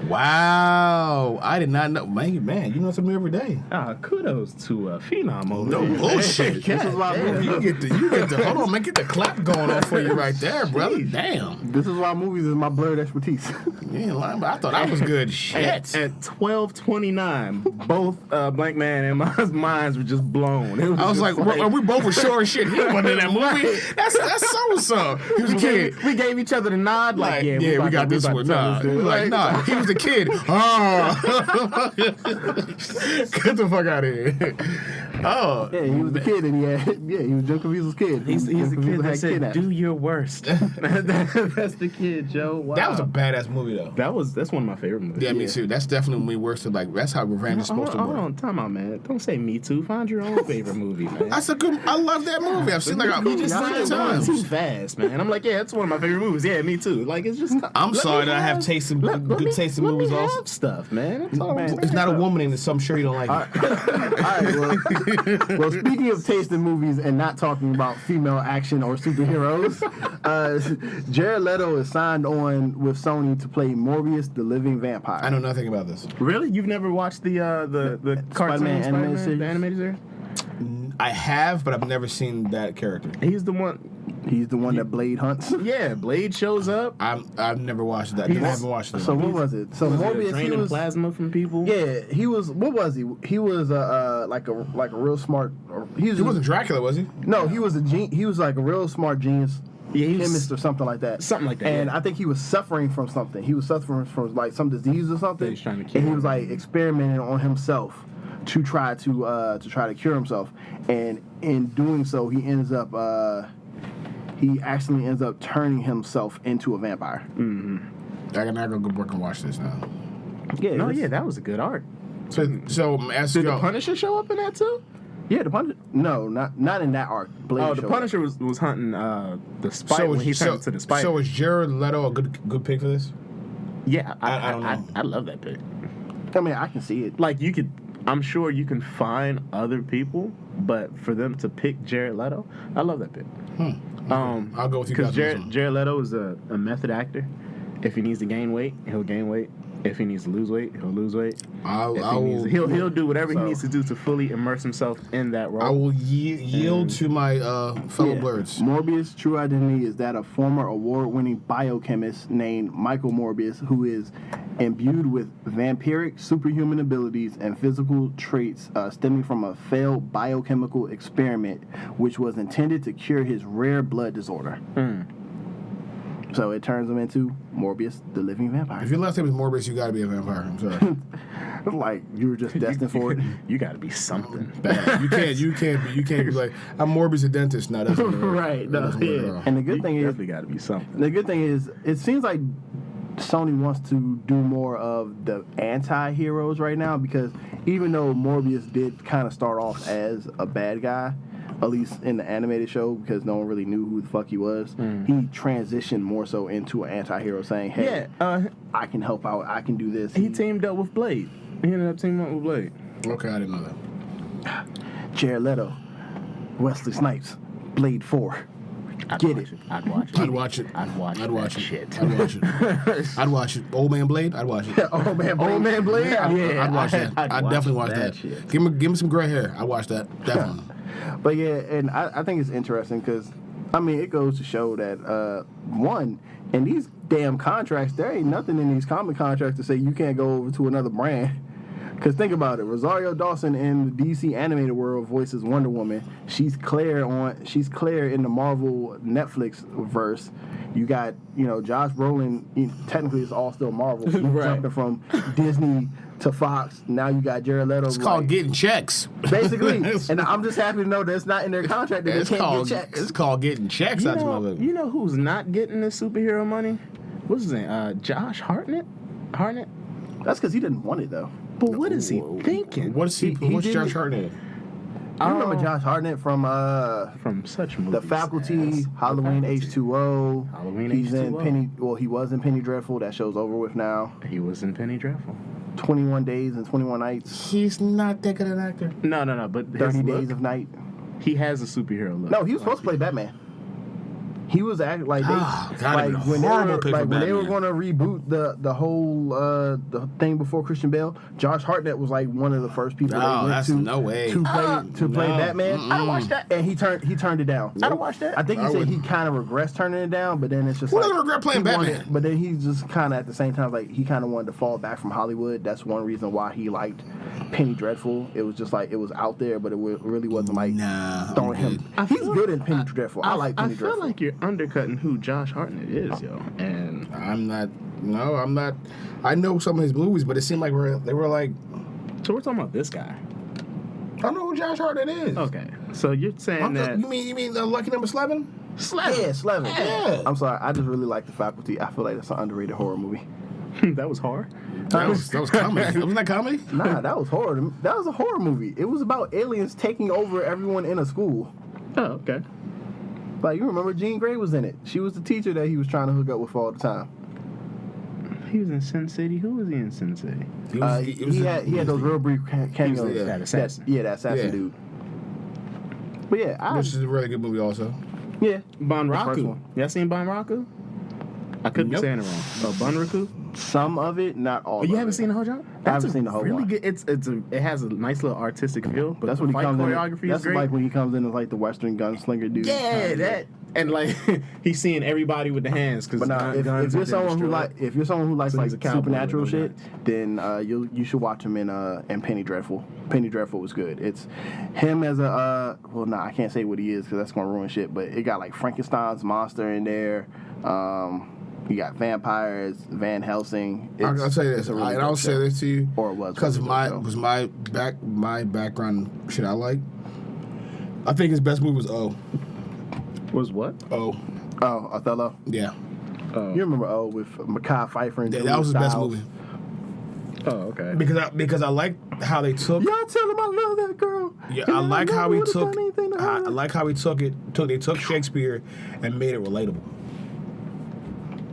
Wow. I did not know. Man, you know something every day. Kudos to Phenom over No there. bullshit. This is why movies. You get the hold on, man, get the clap going on for you right there, brother. Damn. This is why movies is my blurred expertise. You ain't lying, but I thought I was good. Shit. At 12:29, both Blank Man and my minds were just blown. It I was just like, we both were sure as shit. He wasn't in that movie. That's so-and-so. He was a kid. we gave each other the nod, like, Like, yeah, we got this about one. to tell Nah, this dude. like, nah, he was a kid. Oh. Get the fuck out of here. Oh. Yeah, he was the kid, and he was Jim Caviezel's kid. He's the Jim kid Caviezel that had said, kidnapped. "Do your worst." That's the kid, Joe. Wow. That was a badass movie, though. That's one of my favorite movies. Yeah, me too. That's definitely when we works to, like, that's how revenge is supposed to Hold work. on, time out, man. Don't say me too. Find your own favorite movie, man. That's a good. I love that movie. I've seen like a You just million said one times. too fast, man. I'm like, yeah, it's one of my favorite movies. Yeah, me too. Like, it's just. I'm let sorry me that I have taste in let good me- taste in let movies me also. have stuff, man. That's all I'm Man, saying. It's not a woman in it, so I'm sure you don't like it. All right, well, speaking of taste in movies and not talking about female action or superheroes, Jared Leto is signed on with Sony to play Morbius the Living Vampire. I know nothing about this. Really? You've never watched the cartoon Spider-Man animated series? the animated series? I have, but I've never seen that character. He's the one. He's the one that Blade hunts. Yeah, Blade shows up. I've never watched that. I haven't watched it. So what was it? So Morbius, he draining was plasma from people. yeah, he was. What was he? He was like a real smart. He wasn't Dracula, was he? No, he was he was like a real smart genius. Yeah, he was- chemist or something like that. Something like that, And yeah. I think he was suffering from something. He was suffering from like some disease or something. That he's trying to cure. And he was like experimenting on himself to try to cure himself. And in doing so, he actually ends up turning himself into a vampire. I can now go back and watch this now. Yeah. No, it's- yeah, that was a good arc. So as Did you the go, Punisher show up in that too? Yeah, the Punisher. No, not in that arc. Blade Oh, the showed Punisher was hunting the spider when he turned into the spider. So is Jared Leto a good pick for this? yeah, I don't know. I love that pick. up. I mean, I can see it. Like I'm sure you can find other people, but for them to pick Jared Leto, I love that pick. I'll go with you guys Because on this one. Jared Leto is a method actor. If he needs to gain weight, he'll gain weight. If he needs to lose weight, he'll lose weight. He'll do whatever he needs to do to fully immerse himself in that role. I will yield to my fellow Yeah. Blerds. Morbius' true identity is that of former award-winning biochemist named Michael Morbius, who is imbued with vampiric superhuman abilities and physical traits stemming from a failed biochemical experiment which was intended to cure his rare blood disorder. So it turns him into Morbius the Living Vampire. If your last name is Morbius, you got to be a vampire. I'm sorry. Like, you were just destined for it. You got to be something. Bad. You can't be like, I'm Morbius the dentist. No, that's Right, no, That doesn't work at yeah. all. And the good thing is, Definitely got to be something. the good thing is, it seems like Sony wants to do more of the anti-heroes right now, because even though Morbius did kind of start off as a bad guy, at least in the animated show, because no one really knew who the fuck he was, he transitioned more so into an anti-hero, saying, hey, I can help out, I can do this. He teamed up with Blade. He ended up teaming up with Blade. Okay, I didn't know that. Jared Leto, Wesley Snipes, Blade 4. Get it. I'd watch it. I'd watch it. I'd watch I'd watch that it. shit. I'd watch it. I'd watch it. Old Man Blade. I'd watch it. Oh man, Blade. Old Man Blade? Yeah. I'd watch that. I'd I'd watch definitely watch that that. shit. Give me some gray hair. I'd watch that. Definitely. But yeah, and I think it's interesting because, I mean, it goes to show that, one, in these damn contracts, there ain't nothing in these comic contracts to say you can't go over to another brand Because think about it, Rosario Dawson in the DC animated world voices Wonder Woman. She's Claire in the Marvel Netflix verse. You got, Josh Brolin, technically it's all still Marvel. He's jumping from Disney to Fox. Now you got Jared Leto. It's called getting checks. Basically. And I'm just happy to know that it's not in their contract that they can't get checks. It's called getting checks. You know who's not getting this superhero money? What's his name? Josh Hartnett? That's because he didn't want it, though. But what is he thinking? What's Josh Hartnett? You remember Josh Hartnett from such movies? The Faculty, Halloween H2O. Halloween He's H2O. in Penny. Well, he was in Penny Dreadful. That show's over with now. He was in Penny Dreadful. 21 Days and 21 Nights. He's not that good an actor. No. But 30 Days of Night. He has a superhero look. No, he was supposed to play Batman. He was acting like when they were going to reboot the whole the thing before Christian Bale. Josh Hartnett was like one of the first people to play Batman. I don't watch that, and he turned it down. I don't watch that. I think he said he kind of regrets turning it down, but then it's just Who doesn't regret playing Batman? But then he just kind of at the same time like he kind of wanted to fall back from Hollywood. That's one reason why he liked Penny Dreadful. It was just like it was out there, but it really wasn't like throwing him. He's good in Penny Dreadful. I like Penny Dreadful. I feel like you're undercutting who Josh Hartnett is, yo. And I'm not. I know some of his movies, but it seemed like they were like. So we're talking about this guy. I don't know who Josh Hartnett is. Okay, so you're saying that you mean Lucky Number 11? Yeah, Slevin. Yeah. I'm sorry, I just really like The Faculty. I feel like it's an underrated horror movie. that was hard. That was comedy. Wasn't that comedy? Nah, that was horror. That was a horror movie. It was about aliens taking over everyone in a school. Oh, okay. Like, you remember Jean Grey was in it. She was the teacher that he was trying to hook up with all the time. He was in Sin City. Who was he in Sin City? He had those real brief cameos. That assassin. That assassin dude. But yeah, which is a really good movie also. Yeah. Banraku. Y'all seen Banraku? I could be saying it wrong. Banraku? Some of it, not all. You haven't seen the whole job? I haven't seen the whole really one. good. It has a nice little artistic feel, but that's the when fight choreography is that's great. like when he comes in as like the Western gunslinger dude. Yeah, that and like he's seeing everybody with the hands. But now, if you're someone who likes So like he's a cowboy supernatural with no shit, then you should watch him in Penny Dreadful. Penny Dreadful was good. It's him as a I can't say what he is because that's gonna ruin shit. But it got like Frankenstein's monster in there. You got vampires, Van Helsing. I'll tell you this, and I'll say this to you, or it was because of my background shit I like. I think his best movie was O. Was what? O. Oh, Othello. Yeah. You remember O with Mekhi Phifer and that was his best movie. Oh, okay. Because I like how they took. Y'all tell him I love that girl. Yeah, I like how he took. I like how he took it. They took Shakespeare and made it relatable.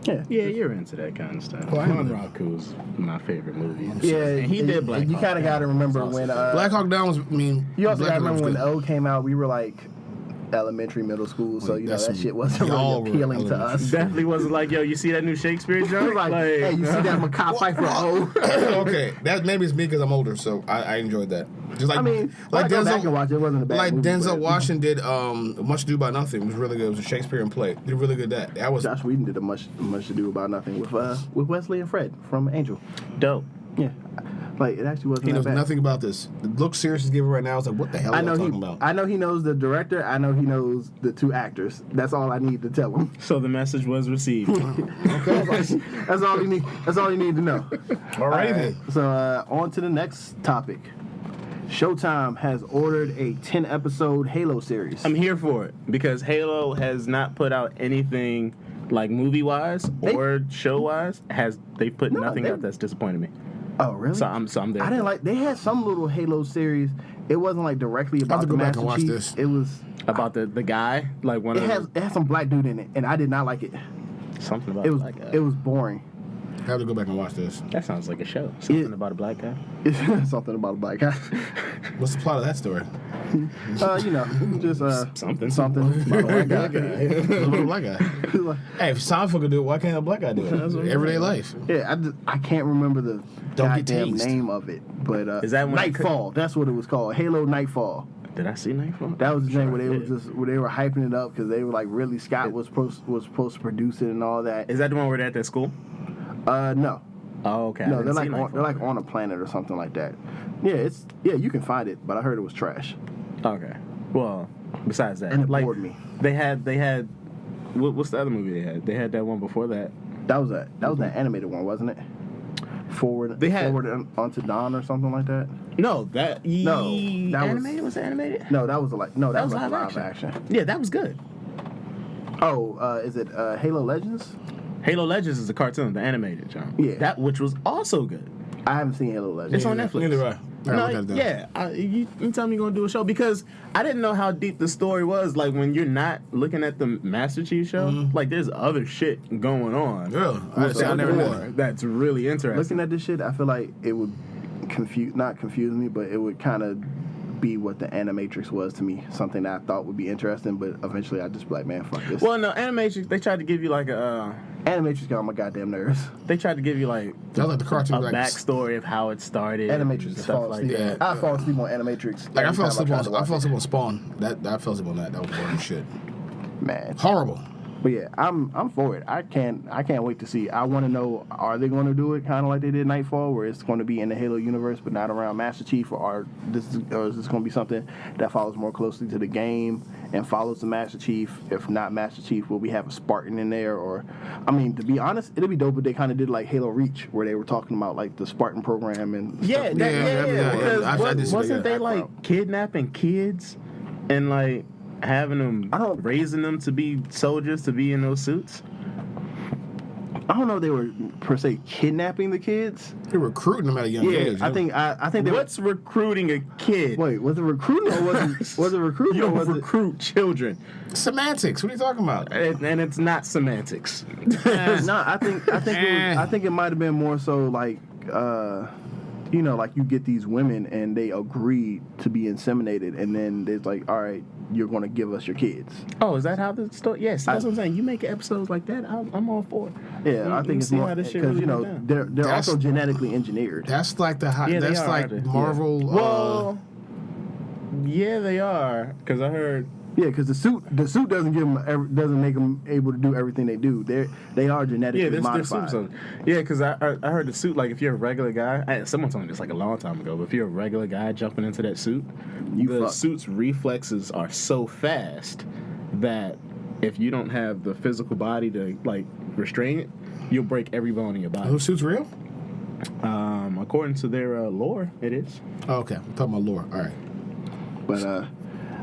Yeah, you're into that kind of stuff. Banraku is my favorite movie. Yeah, and he did Black Hawk. You kind of got to remember when Black Hawk Down was. You also got to remember when O came out. We were like elementary, middle school, so that shit wasn't really appealing to us. Definitely wasn't like, yo, you see that new Shakespeare joke? like, hey, you see that Mekhi Phifer O? Okay, that maybe it's me because I'm older, so I enjoyed that. Just like like Denzel, back and watch it wasn't a bad movie, Denzel Washington did Much Ado About Nothing. It was really good. It was a Shakespearean play. Did really good that was. Josh Whedon did a much Ado About Nothing with Wesley and Fred from Angel. Dope. Yeah. Like, it actually wasn't He that knows bad. nothing about this. The look Sirius is giving right now is like, what the hell are you talking about? I know he knows the director. I know he knows the two actors. That's all I need to tell him. So the message was received. Okay. That's all he need. That's all he need to know. All right then. So on to the next topic. Showtime has ordered a 10-episode Halo series. I'm here for it because Halo has not put out anything like movie-wise or show-wise. They've put nothing out that's disappointed me. Oh, really? So I'm there. I didn't like. They had some little Halo series. It wasn't like directly about the Master Chief. This. It was about the guy, like one it of. It had some black dude in it, and I did not like it. Something about it was black guy. It was boring. I have to go back and watch this. That sounds like a show. Something about a black guy. Something about a black guy. What's the plot of that story? Just something about a black guy. About a black guy. Hey, if Seinfeld could do it, why can't a black guy do it? Everyday life. Yeah, I can't remember the goddamn name of it, but is that when Nightfall? That's what it was called. Halo Nightfall. Did I see Nightfall? That was the thing where they were hyping it up because they were like, Ridley Scott was supposed to produce it and all that. Is that the one where they're at that school? No. Oh, okay. No, they're like on a planet or something like that. Yeah, you can find it, but I heard it was trash. Okay. Well, besides that, And it bored me. They had. What's the other movie they had? They had that one before that. That was that animated one, wasn't it? Forward onto Dawn or something like that. No, that animated. Was it animated? No, that was like live action. Yeah, that was good. Oh, is it Halo Legends? Halo Legends is a cartoon, the animated, John. Yeah. That which was also good. I haven't seen Halo Legends. It's on Netflix. Neither do I. You tell me you're gonna do a show because I didn't know how deep the story was. Like when you're not looking at the Master Chief show, like there's other shit going on. Really? I never know. That's really interesting. Looking at this shit, I feel like it would not confuse me, but it would kind of be what the Animatrix was to me. Something that I thought would be interesting, but eventually I just be like, man, fuck this. Well, no, Animatrix, they tried to give you like a. Animatrix got on my goddamn nerves. They tried to give you like that like the cartoon, a backstory of how it started. Animatrix is fall asleep. Yeah. I fall asleep on Animatrix. Like I fell asleep on Spawn. I fell asleep on that. That was boring shit. Man, horrible. But yeah, I'm for it. I can't wait to see. I want to know, are they going to do it kind of like they did Nightfall, where it's going to be in the Halo universe but not around Master Chief, or is this going to be something that follows more closely to the game and follows the Master Chief? If not Master Chief, will we have a Spartan in there? Or, I mean, to be honest, it'd be dope if they kind of did like Halo Reach, where they were talking about like the Spartan program and yeah. Because wasn't they like kidnapping kids and like having them, raising them to be soldiers, to be in those suits? I don't know if they were per se kidnapping the kids. They're recruiting them at a young age. I think they What's recruiting a kid? Wait, was it recruiting or was it recruiting? You don't recruit children. Semantics. What are you talking about? And it's not semantics. No, I think it might have been more so like like you get these women and they agree to be inseminated, and then there's like, all right, you're going to give us your kids. Oh, is that how the story? Yes, that's what I'm saying. You make episodes like that, I'm all for it. Yeah, I think it's more because they're also genetically engineered. That's like that's like Marvel. Yeah. Well, yeah, they are, because I heard. Yeah, because the suit doesn't make them able to do everything they do. They are genetically modified. Yeah, because I heard the suit, like if you're a regular guy, someone told me this like a long time ago, but if you're a regular guy jumping into that suit, the suit's reflexes are so fast that if you don't have the physical body to like restrain it, you'll break every bone in your body. Those suits real? According to their lore, it is. Oh, okay, I'm talking about lore. All right, but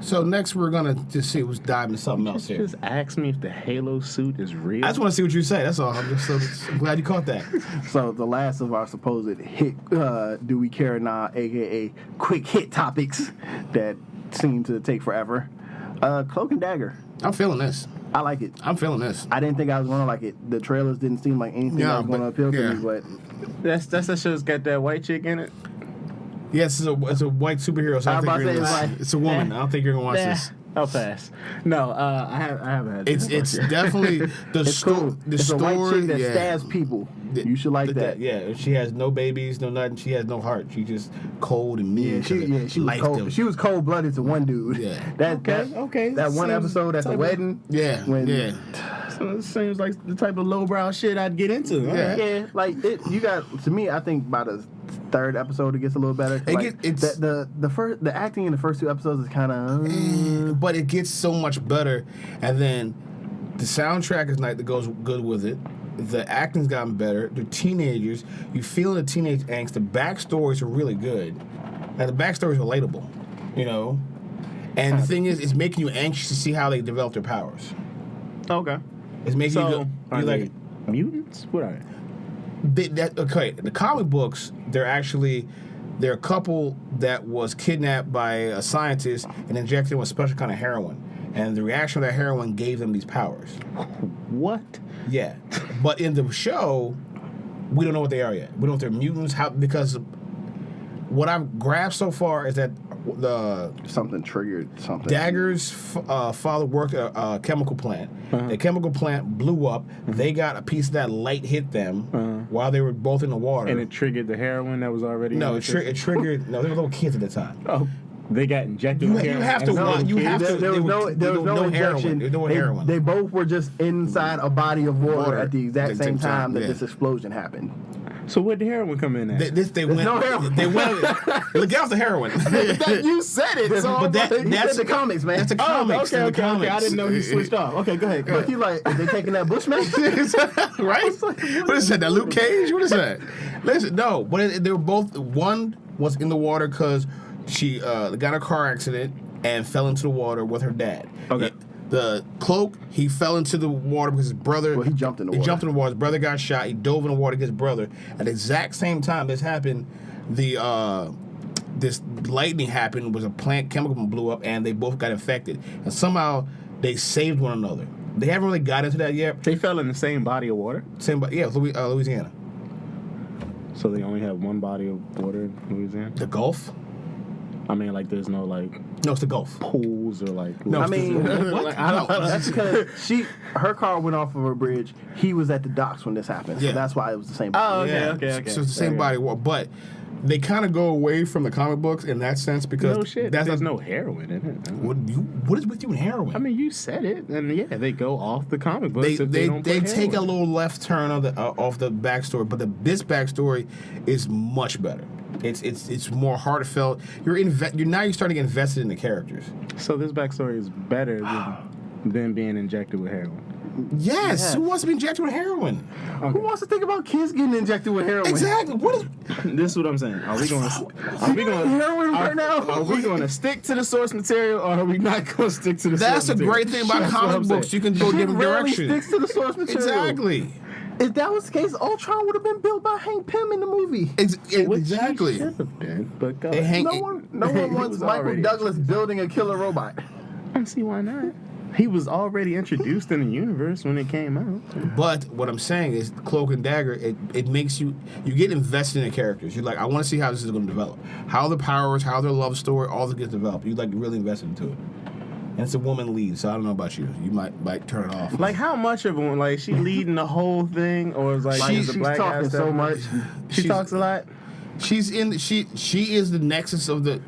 so next we're gonna just see what's diving into something else here. Just ask me if the Halo suit is real. I just want to see what you say. That's all. I'm just so glad you caught that. So the last of our supposed hit, do we care or not, aka quick hit topics that seem to take forever. Cloak and Dagger. I'm feeling this. I like it. I'm feeling this. I didn't think I was gonna like it. The trailers didn't seem like anything that was gonna appeal to me, but that's that show's got that white chick in it. Yes, it's a white superhero. So I think you're gonna it's a woman. I don't think you're gonna watch this. I'll pass. No, I haven't had It's definitely the cool. The it's story. A white chick that stabs people. You should like that. Yeah, she has no babies, no nothing. She has no heart. She's just cold and mean. She was cold. She was cold blooded to one dude. Yeah. That one episode at the wedding. Yeah. So it seems like the type of lowbrow shit I'd get into. Yeah. Like it. You got to me. I think by the third episode it gets a little better. The acting in the first two episodes is kind of. But it gets so much better, and then the soundtrack is that goes good with it. The acting's gotten better. The teenagers, you feel the teenage angst. The backstories are really good. Now the backstory is relatable, And the thing is, it's making you anxious to see how they develop their powers. Okay. It's making you like mutants. What are they? The comic books, they're a couple that was kidnapped by a scientist and injected with special kind of heroin. And the reaction of that heroin gave them these powers. What? Yeah. But in the show, we don't know what they are yet. We don't know if they're mutants. Because what I've grasped so far is that something triggered something. Dagger's father worked at a chemical plant. Uh-huh. The chemical plant blew up. Uh-huh. They got a piece of that light hit them while they were both in the water. And it triggered the heroin that was already. No, it triggered. No, they were little kids at the time. Oh. They got injected. There was no injection. There was no heroin. They both were just inside a body of water at the exact same time that this explosion happened. So where'd the heroin come in at? They went. no heroin. They went. Look out the heroin. You said it. So But That's the comics, man. That's the comics. Okay, in the comics. I didn't know he switched off. Okay, go ahead. But he like, is they taking that Bushman? Right? What is that? That Luke Cage? What is that? Listen, no. But they were both. One was in the water because she got in a car accident and fell into the water with her dad. Okay. The Cloak, he fell into the water because his brother. Well, he jumped in the water. He jumped in the water. His brother got shot. He dove in the water to get his brother. At the exact same time this happened, this lightning happened. Was a plant chemical blew up, and they both got infected. And somehow they saved one another. They haven't really got into that yet. They fell in the same body of water. Louisiana. So they only have one body of water in Louisiana? The Gulf? I mean, like, there's no, like, No, it's the Gulf. pools or, like... No, I mean, what? that's because her car went off of a bridge. He was at the docks when this happened, so Yeah. that's why it was the same. Oh, okay, Yeah. okay. So it's the same body of water, but they kind of go away from the comic books in that sense because No shit. that's There's not, no heroin in it. what is with you and heroin? I mean, you said it, and yeah, they go off the comic books if they don't put take a heroin. little left turn of the off the backstory, but this backstory is much better. It's more heartfelt. You're starting to get invested in the characters. So this backstory is better than being injected with heroin. Yes. Who wants to be injected with heroin? Who wants to think about kids getting injected with heroin? Exactly. What is? This is what I'm saying. Are we going heroin right now? Are we going to stick to the source material, or are we not going to stick to the That's source a material? great thing about That's what comic I'm books. saying. You can go Shit different rarely directions. sticks to the source material. Exactly. If that was the case, Ultron would have been built by Hank Pym in the movie. Which Exactly. he should have been, but go Hey, ahead. Hank- No one He wants was Michael already Douglas building a killer robot. I don't see why not. He was already introduced in the universe when it came out. But what I'm saying is, Cloak and Dagger, it makes you get invested in the characters. You're like, I want to see how this is going to develop, how the powers, how their love story, all this gets developed. You like really invested into it. And it's a woman lead, so I don't know about you. You might turn it off. Like, how much of one? Like, she leading the whole thing, or is like She's the black guy talking stuff? so much. She talks a lot. she is the nexus of the.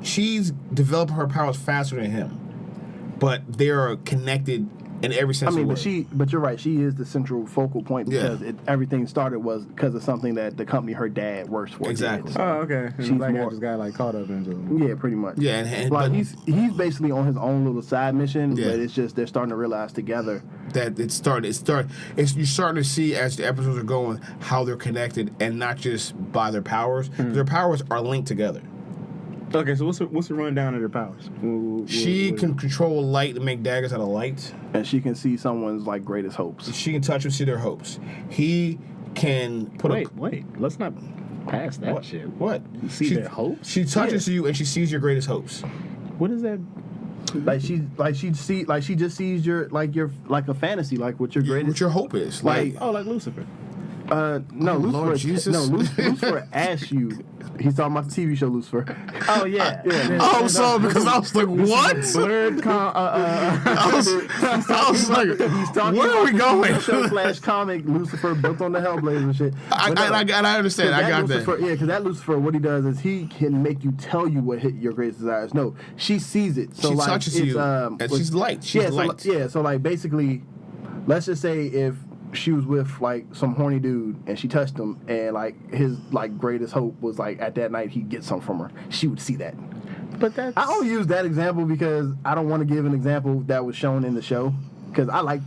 She's developing her powers faster than him, but they are connected in every sense I mean, of the word. but you're right. She is the central focal point Yeah. because everything started was because of something that the company her dad works for. Exactly. did. Oh, okay. And She's the black guy more- just got like caught up into it. Yeah, pretty much. Yeah, and Like but he's basically on his own little side mission, Yeah. but it's just they're starting to realize together. that you're starting to see as the episodes are going how they're connected and not just by their powers. Their powers are linked together. Okay, so what's the rundown of their powers? She can control light and make daggers out of light. And she can see someone's like greatest hopes. She can touch and see their hopes. He can put Wait. Let's not pass that What? shit. What? See their hopes? She touches you and she sees your greatest hopes. What is that? She just sees your a fantasy, like what your What greatest. your hope is. Like- Oh, like Lucifer. No, Lord Lucifer. Jesus. No, Lucifer asks you. He's talking about the TV show Lucifer. Oh yeah. Oh, so because I was like, what? Blurred I was like, He's talking where are we going? Show slash comic Lucifer built on the Hellblazer and shit. I understand. I got Lucifer, that. Yeah, because that Lucifer, what he does is he can make you tell you what your greatest desires. No, she sees it. So She like, touches it's, you, and she's light. She's light. So like basically, let's just say if she was with like some horny dude and she touched him and like his like greatest hope was like at that night he'd get something from her, she would see that. But that's. I only use that example because I don't want to give an example that was shown in the show because I like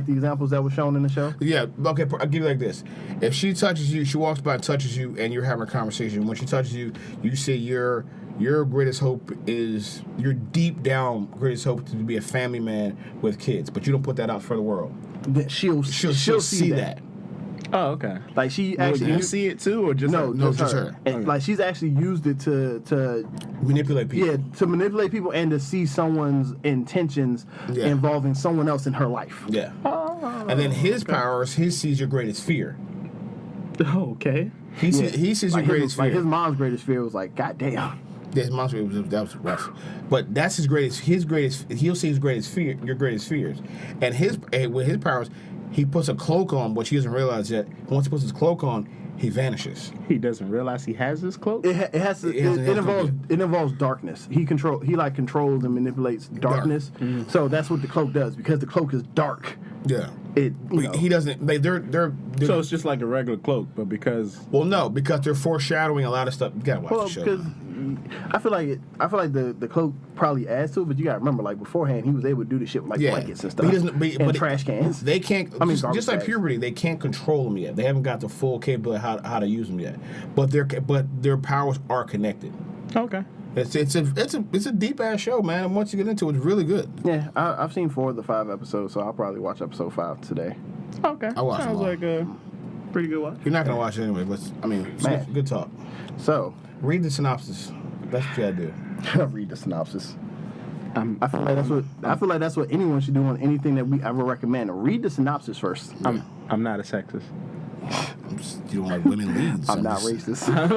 the examples that were shown in the show. Yeah, okay, I'll give you like this. If she touches you, she walks by and touches you, and you're having a conversation. When she touches you, you say your greatest hope is, your deep down greatest hope to be a family man with kids, but you don't put that out for the world. Then she'll see that. Oh, okay. Like she Well, actually you see it too, or just no, her? just her. her. And, Okay. like she's actually used it to Manipulate people. to manipulate people and to see someone's intentions Yeah. involving someone else in her life. Yeah. And then his powers, he sees your greatest fear. Oh, okay. He sees your Like greatest fear. his mom's greatest fear was like, God damn. Yeah, his mom's that was rough, but that's his greatest. He'll see his greatest fear, your greatest fears, and with his powers, he puts a cloak on, which he doesn't realize yet. And once he puts his cloak on, he vanishes. He doesn't realize he has this cloak. It has to, it involves darkness. He controls and manipulates darkness. Mm-hmm. So that's what the cloak does, because the cloak is dark. Yeah. He doesn't. They're So it's just like a regular cloak, but because because they're foreshadowing a lot of stuff. You gotta watch the show. because I feel like the cloak probably adds to it, but you gotta remember, like, beforehand he was able to do the shit with like blankets and stuff. But he doesn't. and trash cans. They can't. Just garbage like bags. puberty, they can't control them yet. They haven't got the full capability of how to use them yet. But their powers are connected. okay. It's a deep ass show, man. And once you get into it, it's really good. Yeah, I've seen 4 of the 5 episodes, so I'll probably watch episode 5 today. Okay. I watched Sounds them all. like a pretty good watch. You're not gonna watch it anyway, but I mean, it's Man. good talk. So Read the synopsis. That's what you gotta do. read the synopsis. I feel like that's what anyone should do on anything that we ever recommend. Read the synopsis first. I'm not a sexist. You don't like women leads. I'm not racist. I'm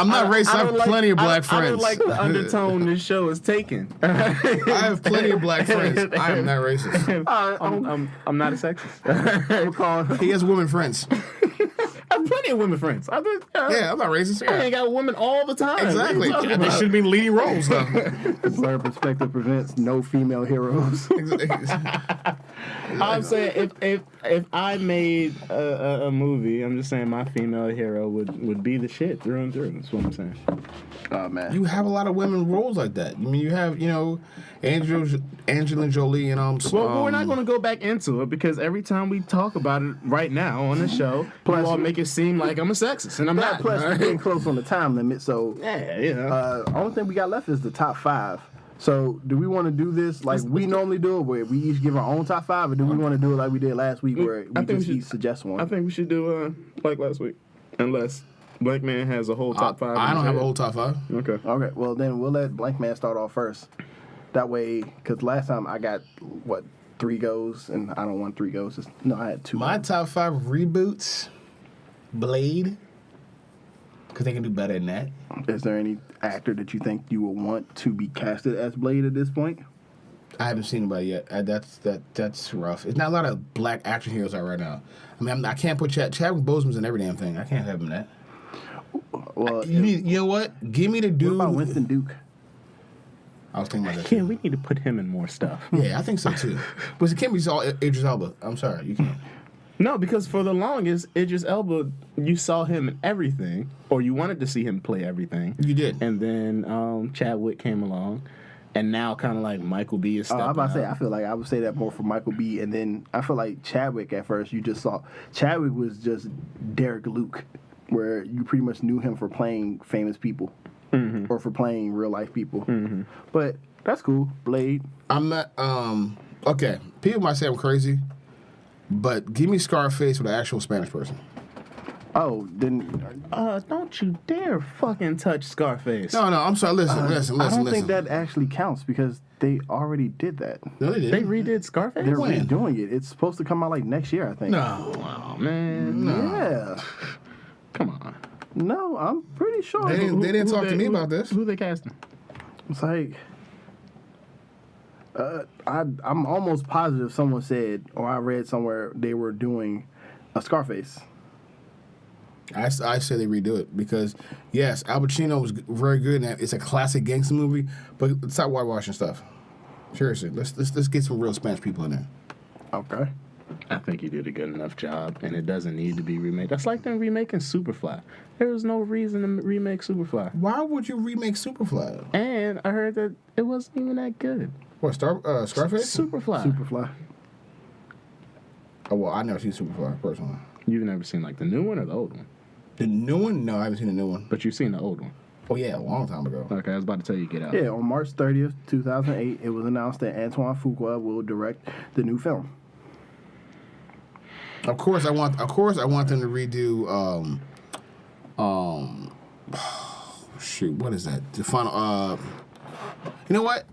not racist. I have plenty of black friends. I don't like the undertone this show is taking. I have plenty of black friends. I am not racist. I'm not a sexist. He has women friends. I have plenty of women friends. Yeah, I'm not racist. I Yeah. ain't got women all the time. Exactly. What are you talking They about? should be leading roles, though. Blurred perspective prevents no female heroes. I'm saying if I made a movie, I'm just saying my female hero would be the shit through and through. That's what I'm saying. Oh man. You have a lot of women roles like that. I mean, you have, Angelina Jolie and Well, we're not going to go back into it because every time we talk about it right now on the show, Plus- people all make it seem like I'm a sexist, and I'm not. Plus, we're getting close on the time limit, so Yeah. only thing we got left is the top 5. So, do we want to do this like we normally do it, where we each give our own top 5, or do we want to do it like we did last week, where I we think we just should- each suggest one? I think we should do like last week, unless Black Man has a whole top 5. I don't have a whole top 5. Okay. Okay, well then we'll let Blank Man start off first. That way, because last time I got 3 goes, and I don't want 3 goes. No, I had 2. My top 5 reboots: Blade, because they can do better than that. Is there any actor that you think you would want to be casted as Blade at this point? I haven't seen anybody yet. That's rough. It's not a lot of black action heroes out right now. I mean, I can't put Chadwick Boseman's in every damn thing. I can't have him in that. Well, You know what? Give me the dude. what about Winston Duke? I was thinking about that. Yeah, Too. we need to put him in more stuff. Yeah, I think so too. But it can't be all Idris Elba. I'm sorry, you can't. No, because for the longest, Idris Elba, you saw him in everything, or you wanted to see him play everything. You did. And then Chadwick came along, and now kind of like Michael B is stepping I'm about to say, up. I feel like I would say that more for Michael B. And then I feel like Chadwick at first, you just saw Chadwick was just Derek Luke, where you pretty much knew him for playing famous people or for playing real life people. But that's cool. Blade. I'm not. Okay, people might say I'm crazy, but give me Scarface with an actual Spanish person. Oh, then Don't you dare fucking touch Scarface. No, I'm sorry. Listen. I don't think that actually counts because they already did that. No, they They didn't. redid Scarface? They're When? redoing it. It's supposed to come out like next year, I think. No. Oh, man. Yeah. Come on. No, I'm pretty sure. They didn't talk to me about this. Who they casting? It's like I'm almost positive someone said, or I read somewhere they were doing a Scarface. I say they redo it because, yes, Al Pacino was very good in that. It's a classic gangster movie, but stop whitewashing stuff. Seriously, let's get some real Spanish people in there. Okay. I think he did a good enough job, and it doesn't need to be remade. That's like them remaking Superfly. There was no reason to remake Superfly. Why would you remake Superfly? And I heard that it wasn't even that good. What, Scarface? Superfly. Superfly. Oh, well, I never seen Superfly personally. You've never seen like the new one or the old one? The new one? No, I haven't seen the new one. But you've seen the old one. Oh, yeah, a long time ago. Okay, I was about to tell you Get Out. Yeah, on March 30th, 2008, it was announced that Antoine Fuqua will direct the new film. Of course, I want them to redo. Shoot, what is that? The final. You know what?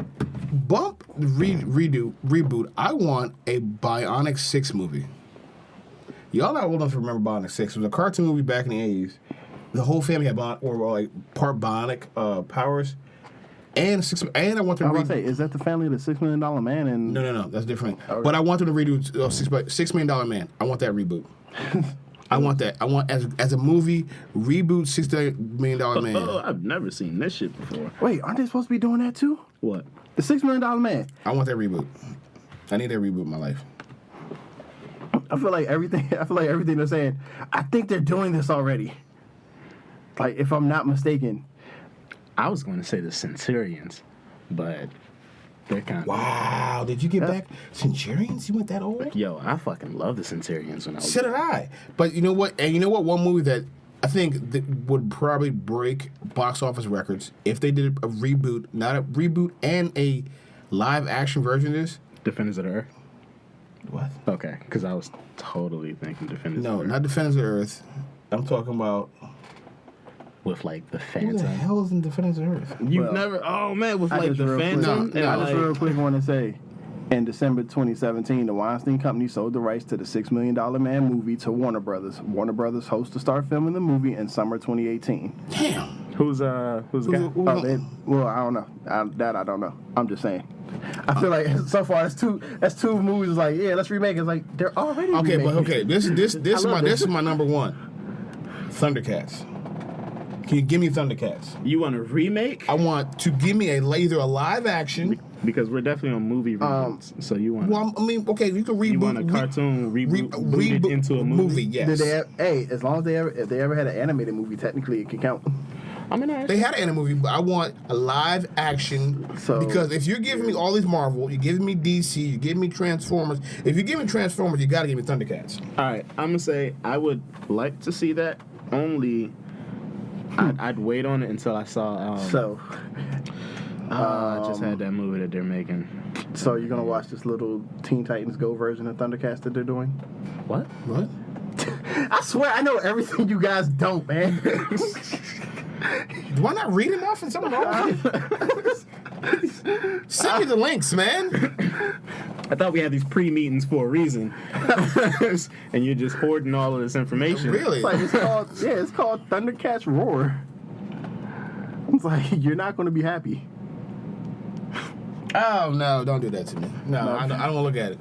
Bump the reboot. I want a Bionic 6 movie. Y'all not old enough to remember Bionic 6. It was a cartoon movie back in the 80s. The whole family had part bionic powers. and I want them I to was gonna say, is that the family of the $6 Million Man? And No, that's different. Okay. But I want them to redo $6 Million Man. I want that reboot. I want that. I want as a movie reboot $6 Million Man. Oh, I've never seen this shit before. wait, aren't they supposed to be doing that too? What? The $6 Million Man. I want that reboot. I need that reboot in my life. I feel like everything they're saying. I think they're doing this already. Like, if I'm not mistaken. I was going to say the Centurions, but they're kind of... Wow, did you get back Centurions? You went that old? Yo, I fucking love the Centurions when I was... So did I. But you know what? And you know what? One movie that I think that would probably break box office records if they did a reboot, not a reboot and a live action version of this. Defenders of the Earth? What? Okay, because I was totally thinking Defenders of the No, Earth. not Defenders of the Earth. I'm talking about... With, like, the Who Phantom. the hell is in Defenders of the Earth? You've Well, never... Oh, man, with, I like, just the real quick- Phantom. No, and, I just like, real quick want to say, in December 2017, the Weinstein Company sold the rights to the $6 Million Man movie to Warner Brothers. Warner Brothers hopes to start filming the movie in summer 2018. Damn. Who's the guy? Well, I don't know. I don't know. I'm just saying. I feel like so far that's two movies. Like, yeah, let's remake it. It's like they're already Okay, remaking but okay, this is this. my number one. Thundercats. Can you give me Thundercats? You want a remake? I want to give me either a live action. Because we're definitely on movie reboots. So you want... Well, I mean, okay, you can reboot. You want a cartoon reboot reboot into a movie? Yes. Did they as long as if they ever had an animated movie, technically it can count. I mean, They had an anime movie, but I want a live action. So- because if you're giving me all these Marvel, you're giving me DC, you're giving me Transformers. If you give me Transformers, you got to give me Thundercats. all right, I'm gonna say I would like to see that. Only, I'd wait on it until I saw. I just had that movie that they're making. So you're gonna watch this little Teen Titans Go version of Thundercats that they're doing? What? What? I swear I know everything you guys don't, man. Do I not read them off in some wrong? Send me the links, man. I thought we had these pre-meetings for a reason, and you're just hoarding all of this information. Really? It's called Thundercats Roar. It's like you're not gonna be happy. Oh no! Don't do that to me. No, I don't want to look at it.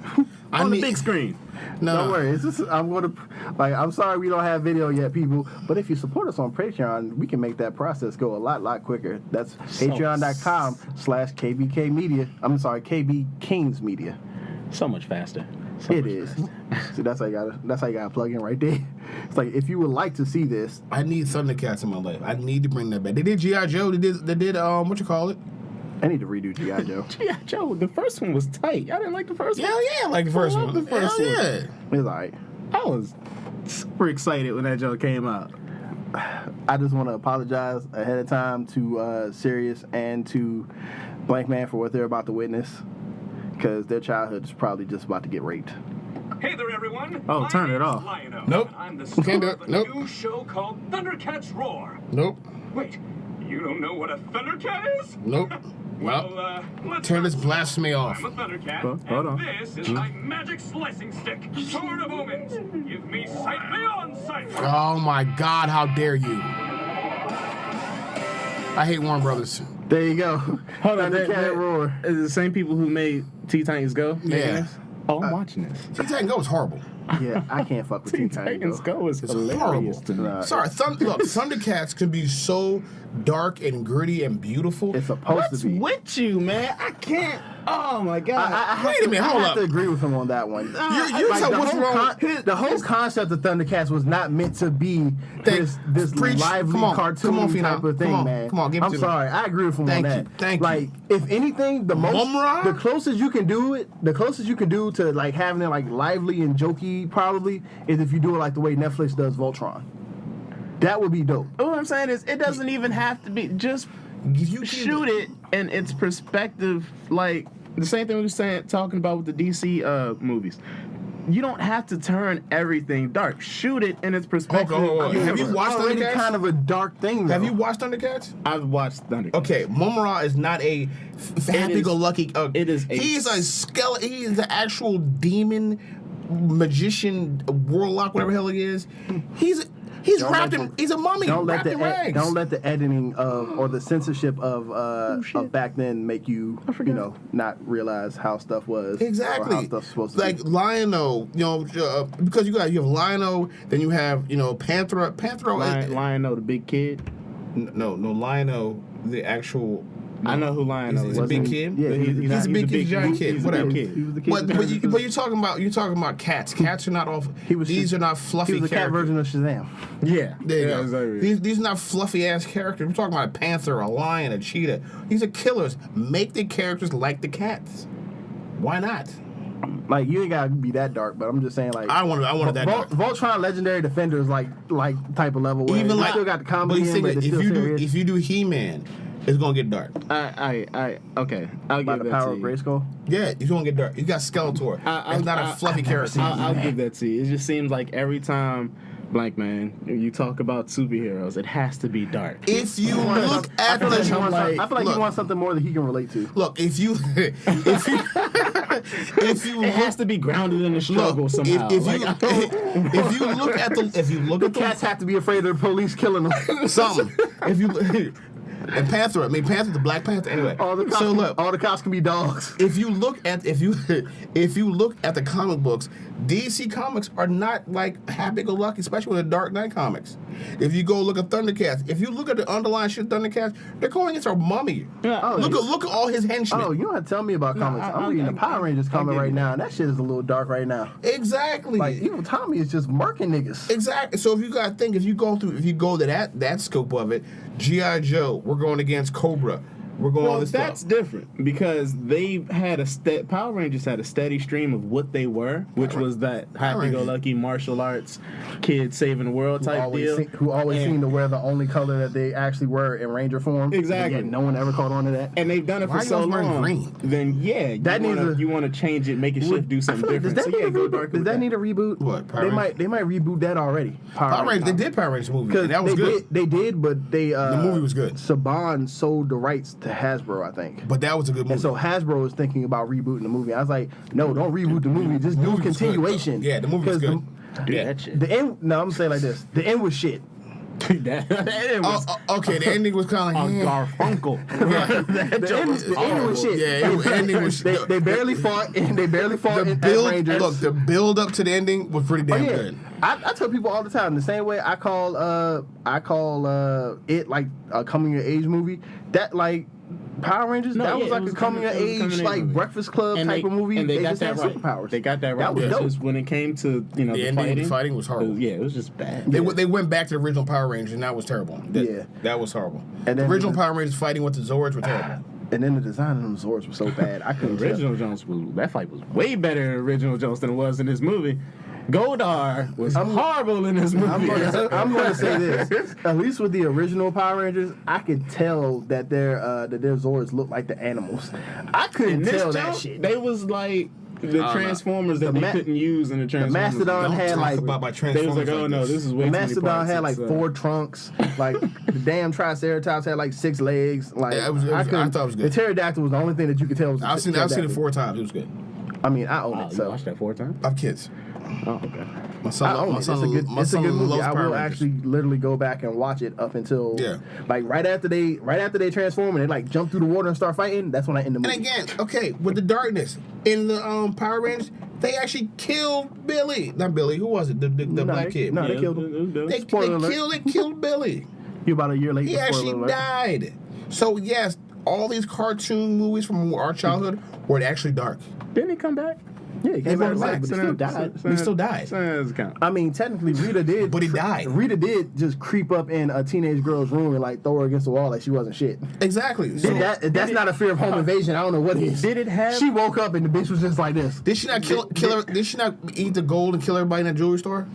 On the big screen. No, Don't worry. It's just, I'm sorry we don't have video yet, people. But if you support us on Patreon, we can make that process go a lot quicker. That's patreon.com/KBK Media. I'm sorry, KB Kings Media. So much faster. It is. See, that's how you gotta plug in right there. It's like if you would like to see this, I need Thundercats in my life. I need to bring that back. They did G.I. Joe. They did what you call it? I need to redo G.I. Joe. Yeah, Joe, the first one was tight. I didn't like the first one. Hell yeah, I like the first one. The first Hell one. yeah. It's alright. I was super excited when that Joe came out. I just want to apologize ahead of time to Sirius and to Blank Man for what they're about to witness, because their childhood is probably just about to get raped. Hey there, everyone. Oh, turn it off. Lionel, Nope. and I'm the star Can't do of it. a Nope. new show called Thundercats Roar. Nope. Wait, you don't know what a Thundercat is? Nope. Well, Well, let's turn start this blasphemy off. I'm a Thundercat, Hold and on. this is my magic slicing stick, Sword of Omens. Give me sight beyond sight. Oh my God! How dare you! I hate Warner Brothers. There you go. Hold on, Thundercat Roar. Is it the same people who made Teen Titans Go? making Yeah. this? Oh, I'm watching this. Teen Titans Go is horrible. Yeah, I can't fuck with Teen Teen Titans Titans. Go is It's hilarious horrible. to me. Sorry, look, Thundercats can be so dark and gritty and beautiful. It's supposed What's to be. with you, man? I can't. Oh my God. I have Wait a minute, to, hold I have up. to agree with him on that one. You Like, tell the what's whole wrong. the whole concept of Thundercats was not meant to be this Preach. lively Come on. cartoon Come on, Phenom. type of thing, Come on. man. Come on, give it I'm to me. sorry, I agree with him Thank on you. that. Thank you. Like, if anything, the closest you can do to like having it like lively and jokey probably is if you do it like the way Netflix does Voltron. That would be dope. What I'm saying is, it doesn't even have to be. Just shoot it in its perspective, like the same thing we were talking about with the DC movies. You don't have to turn everything dark. Shoot it in its perspective. Okay. Have you It's watched already Thundercats? kind of a dark thing, though. Have you watched Thundercats? I've watched Thundercats. Okay, Momura is not a happy-go-lucky. it is a- He is a skeleton. He is an actual demon, magician, warlock, whatever the hell he is. He's wrapped in. He's a mummy. Don't let wrapped in rags. don't let the editing of or the censorship of back then make you not realize how stuff was. Exactly. Or how stuff's supposed to be. Like Lion-O, because you have Lion-O, then you have Panther. Lion-O, the big kid. No, Lion-O, the actual. I know who Lion-O is. He's a big kid. Yeah, he's a big giant kid. He's a Whatever. big kid. He was the kid. But you're talking about cats. Cats are not all. These are not fluffy. He was the cat version of Shazam. Yeah. There you go. Exactly. These are not fluffy ass characters. We're talking about a panther, a lion, a cheetah. These are killers. Make the characters like the cats. Why not? Like you ain't gotta be that dark, but I'm just saying like I wanted that dark. Voltron Legendary Defenders like type of level where Even you like still got the comedy but in, but it's still serious. if you do He-Man, it's gonna get dark. Okay. I'll By give the that power to of you. Grayskull. Yeah, it's gonna get dark. You got Skeletor. It's not a fluffy character. I'll give that to you. It just seems like every time, Blank Man, you talk about superheroes, it has to be dark. If you look I at feel like, the I feel like he wants something more that he can relate to. look, if you It has to be grounded in the struggle somehow. if you look at the Cats have to be afraid of the police killing them. something. If you and Panther, Panther's the Black Panther anyway. All the cops can be dogs. If you look at the comic books, DC comics are not like happy-go-lucky, especially with the Dark Knight comics. If you go look at Thundercats, if you look at the underlying shit of Thundercats, they're going against a mummy. Yeah. Look at all his henchmen. Oh, you don't have to tell me about comics. I'm reading the Power Rangers comic right now, and that shit is a little dark right now. Exactly. Like Evil Tommy is just murking niggas. Exactly. So if you gotta think, if you go to that scope of it, G.I. Joe, we're going against Cobra. We're going all this that's stuff. different because they had Power Rangers had a steady stream of what they were, which was that happy-go-lucky martial arts kid saving the world type deal. Who always seemed to wear the only color that they actually were in Ranger form. Exactly. And yet no one ever caught on to that. And they've done it Why for you so always wearing long. green? Then you want to change it, make it shift, do something different. Does that need a reboot? Does that need a reboot? What, Power Rangers? They might reboot that already. Power Rangers, they did Power Rangers movie. And that was good. They did, but they The movie was good. Saban sold the rights to Hasbro, I think. But that was a good movie. And so Hasbro was thinking about rebooting the movie. I was like, no, don't reboot the movie. Just do a continuation. Yeah, the movie was good. That shit. The end. No, I'm saying like this. The end was shit. That was Okay, the ending was kind of like Garfunkel. The end was shit. Yeah, the ending was. They barely fought. And they barely fought. The build up to the ending was pretty damn good. I tell people all the time the same way I call it like a coming of age movie. That like Power Rangers, that was like a coming of age like Breakfast Club type of movie. And they got just that had right. superpowers. They got that right. That was It's dope. just when it came to The fighting was horrible. Yeah, it was just bad. They went back to the original Power Rangers, and that was terrible. That was horrible. And the then original Power Rangers fighting with the Zords were terrible. And then the design of them Zords was so bad. I couldn't tell. Original Jones that fight was way better in Original Jones than it was in this movie. Goldar was horrible in this movie. I'm going to say this. At least with the original Power Rangers, I could tell that their Zords looked like the animals. I couldn't tell that shit. They was like the Transformers that they couldn't use in the Transformers. The Mastodon had like about my They Transformers. was like, oh no, this is way the too many Mastodon parts. had like 4 trunks. Like the damn Triceratops had like 6 legs. Like Yeah, I thought it was good. The pterodactyl was the only thing that you could tell was. I've seen it 4 times. It was good. I mean, I own Wow, it. you So watched that 4 times? I have kids. Oh, okay. My son, I own my it. son, It's my a son good movie. loves I Power will Rangers. actually literally go back and watch it up until like right after they transform and they like jump through the water and start fighting. That's when I end the movie. And again, okay, with the darkness in the Power Rangers, they actually killed Billy. Not Billy. Who was it? The black kid. No, they killed him. They killed Billy. You about a year late. He actually died. So yes, all these cartoon movies from our childhood were actually dark. Didn't he come back? Yeah, he came back, but he still died. He still died. I mean, technically, Rita did. But he died. Rita did just creep up in a teenage girl's room and like throw her against the wall like she wasn't shit. Exactly. So, That's not a fear of home invasion. I don't know what it is. Did it have? She woke up and the bitch was just like this. did she not kill her? Did she not eat the gold and kill everybody in that jewelry store?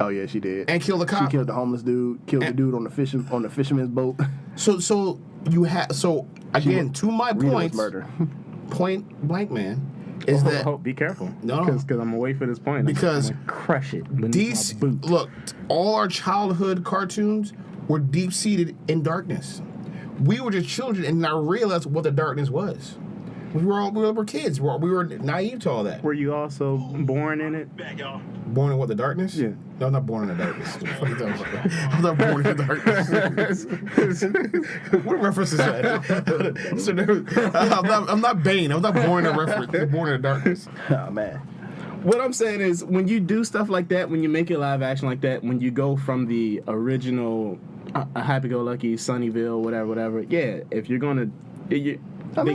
Oh yeah, she did. And kill the cop? She killed the homeless dude. Killed the dude on the fisherman's boat. So you have again to my Rita was point. murder. Point blank, man. Is that be careful? No. because I'm gonna wait for this point. Because I'm gonna crush it. beneath these my boot. look, all our childhood cartoons were deep seated in darkness. We were just children and not realize what the darkness was. We were kids. We were naive to all that. Were you also born in it? Born in what, the darkness? Yeah. No, I'm not born in the darkness. What the fuck are you talking about? I'm not born in the darkness. What reference is that? I'm not Bane. I'm not born in a reference. I'm born in the darkness. Oh man. What I'm saying is, when you do stuff like that, when you make it live action like that, when you go from the original happy-go-lucky Sunnyvale, whatever, yeah, if you're gonna, they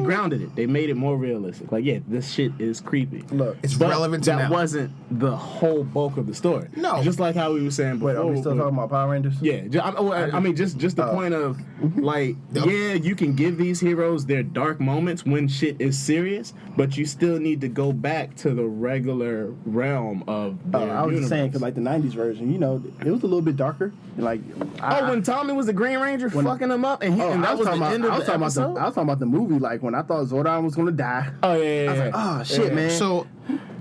grounded it. They made it more realistic. Like, yeah, this shit is creepy. Look, It's relevant to that now. wasn't the whole bulk of the story. No. Just like how we were saying before. wait, are we still talking about Power Rangers? Yeah, I mean, just the point of, like, Yep. yeah, you can give these heroes their dark moments when shit is serious, but you still need to go back to the regular realm of their I was just saying, because universe. like the 90s version, you know, it was a little bit darker. Like, When Tommy was the Green Ranger fucking him up, and that was the end of the episode? I was talking about the movie, like when I thought Zordon was gonna die. Oh, yeah. I was like, oh shit, man. So,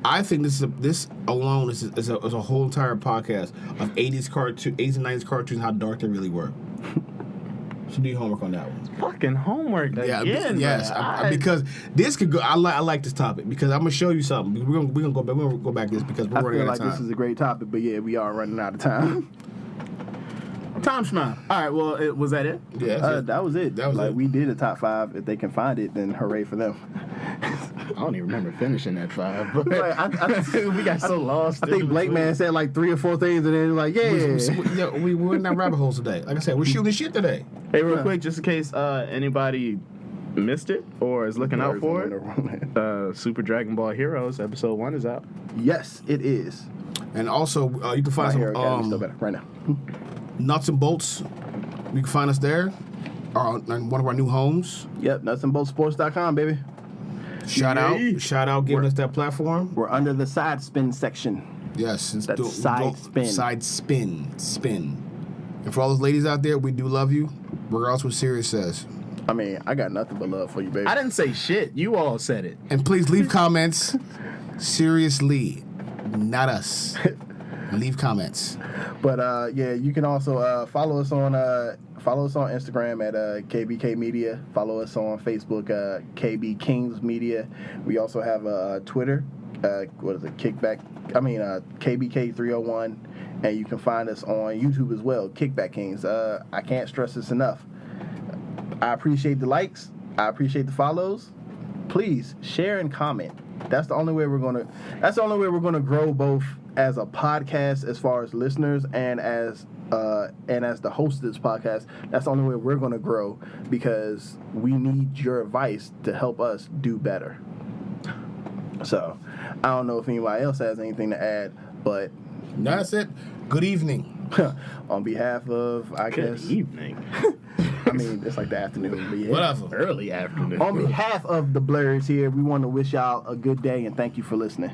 I think this alone is a whole entire podcast of 80s and 90s cartoons, how dark they really were. So do your homework on that one. Fucking homework again. Yes, man. because this could go. I like this topic because I'm gonna show you something. We're gonna go back. We're gonna go back to this because we're I running feel out like of time. this is a great topic, but yeah, we are running out of time. Time Schmile. All right, well, was that it? Yeah, that's it. That was it. That was like it. we did a top 5. If they can find it, then hooray for them. I don't even remember finishing that 5. But Like, we got so lost. I think Blake Man said like 3 or 4 things, and then like, yeah. We were in that rabbit holes today. Like I said, we're shooting shit today. Hey, real quick, just in case anybody missed it or is looking out for it, Super Dragon Ball Heroes Episode 1 is out. Yes, it is. And also, you can My find Hero Academy some still better right now. nuts and bolts. You can find us there, on one of our new homes. Yep, nutsandboltsports.com, baby. Shout out, giving us that platform. We're under the side spin section. Yes, it's That's side spin. Side spin. And for all those ladies out there, we do love you, regardless what Sirius says. I mean, I got nothing but love for you, baby. I didn't say shit. You all said it. And please leave comments. Seriously, not us. Leave comments. But yeah, you can also follow us on Instagram at KBK Media. Follow us on Facebook, KB Kings Media. We also have Twitter. What is it? KBK 301, and you can find us on YouTube as well. Kickback Kings. I can't stress this enough. I appreciate the likes. I appreciate the follows. Please share and comment. That's the only way we're gonna grow both as a podcast as far as listeners and as the host of this podcast. That's the only way we're gonna grow, because we need your advice to help us do better. So I don't know if anybody else has anything to add, but That's it. Good evening. on behalf of, I Good guess, evening. I mean, it's like the afternoon, but yeah. Whatever. Early afternoon. On behalf of the Blerds here, we want to wish y'all a good day and thank you for listening.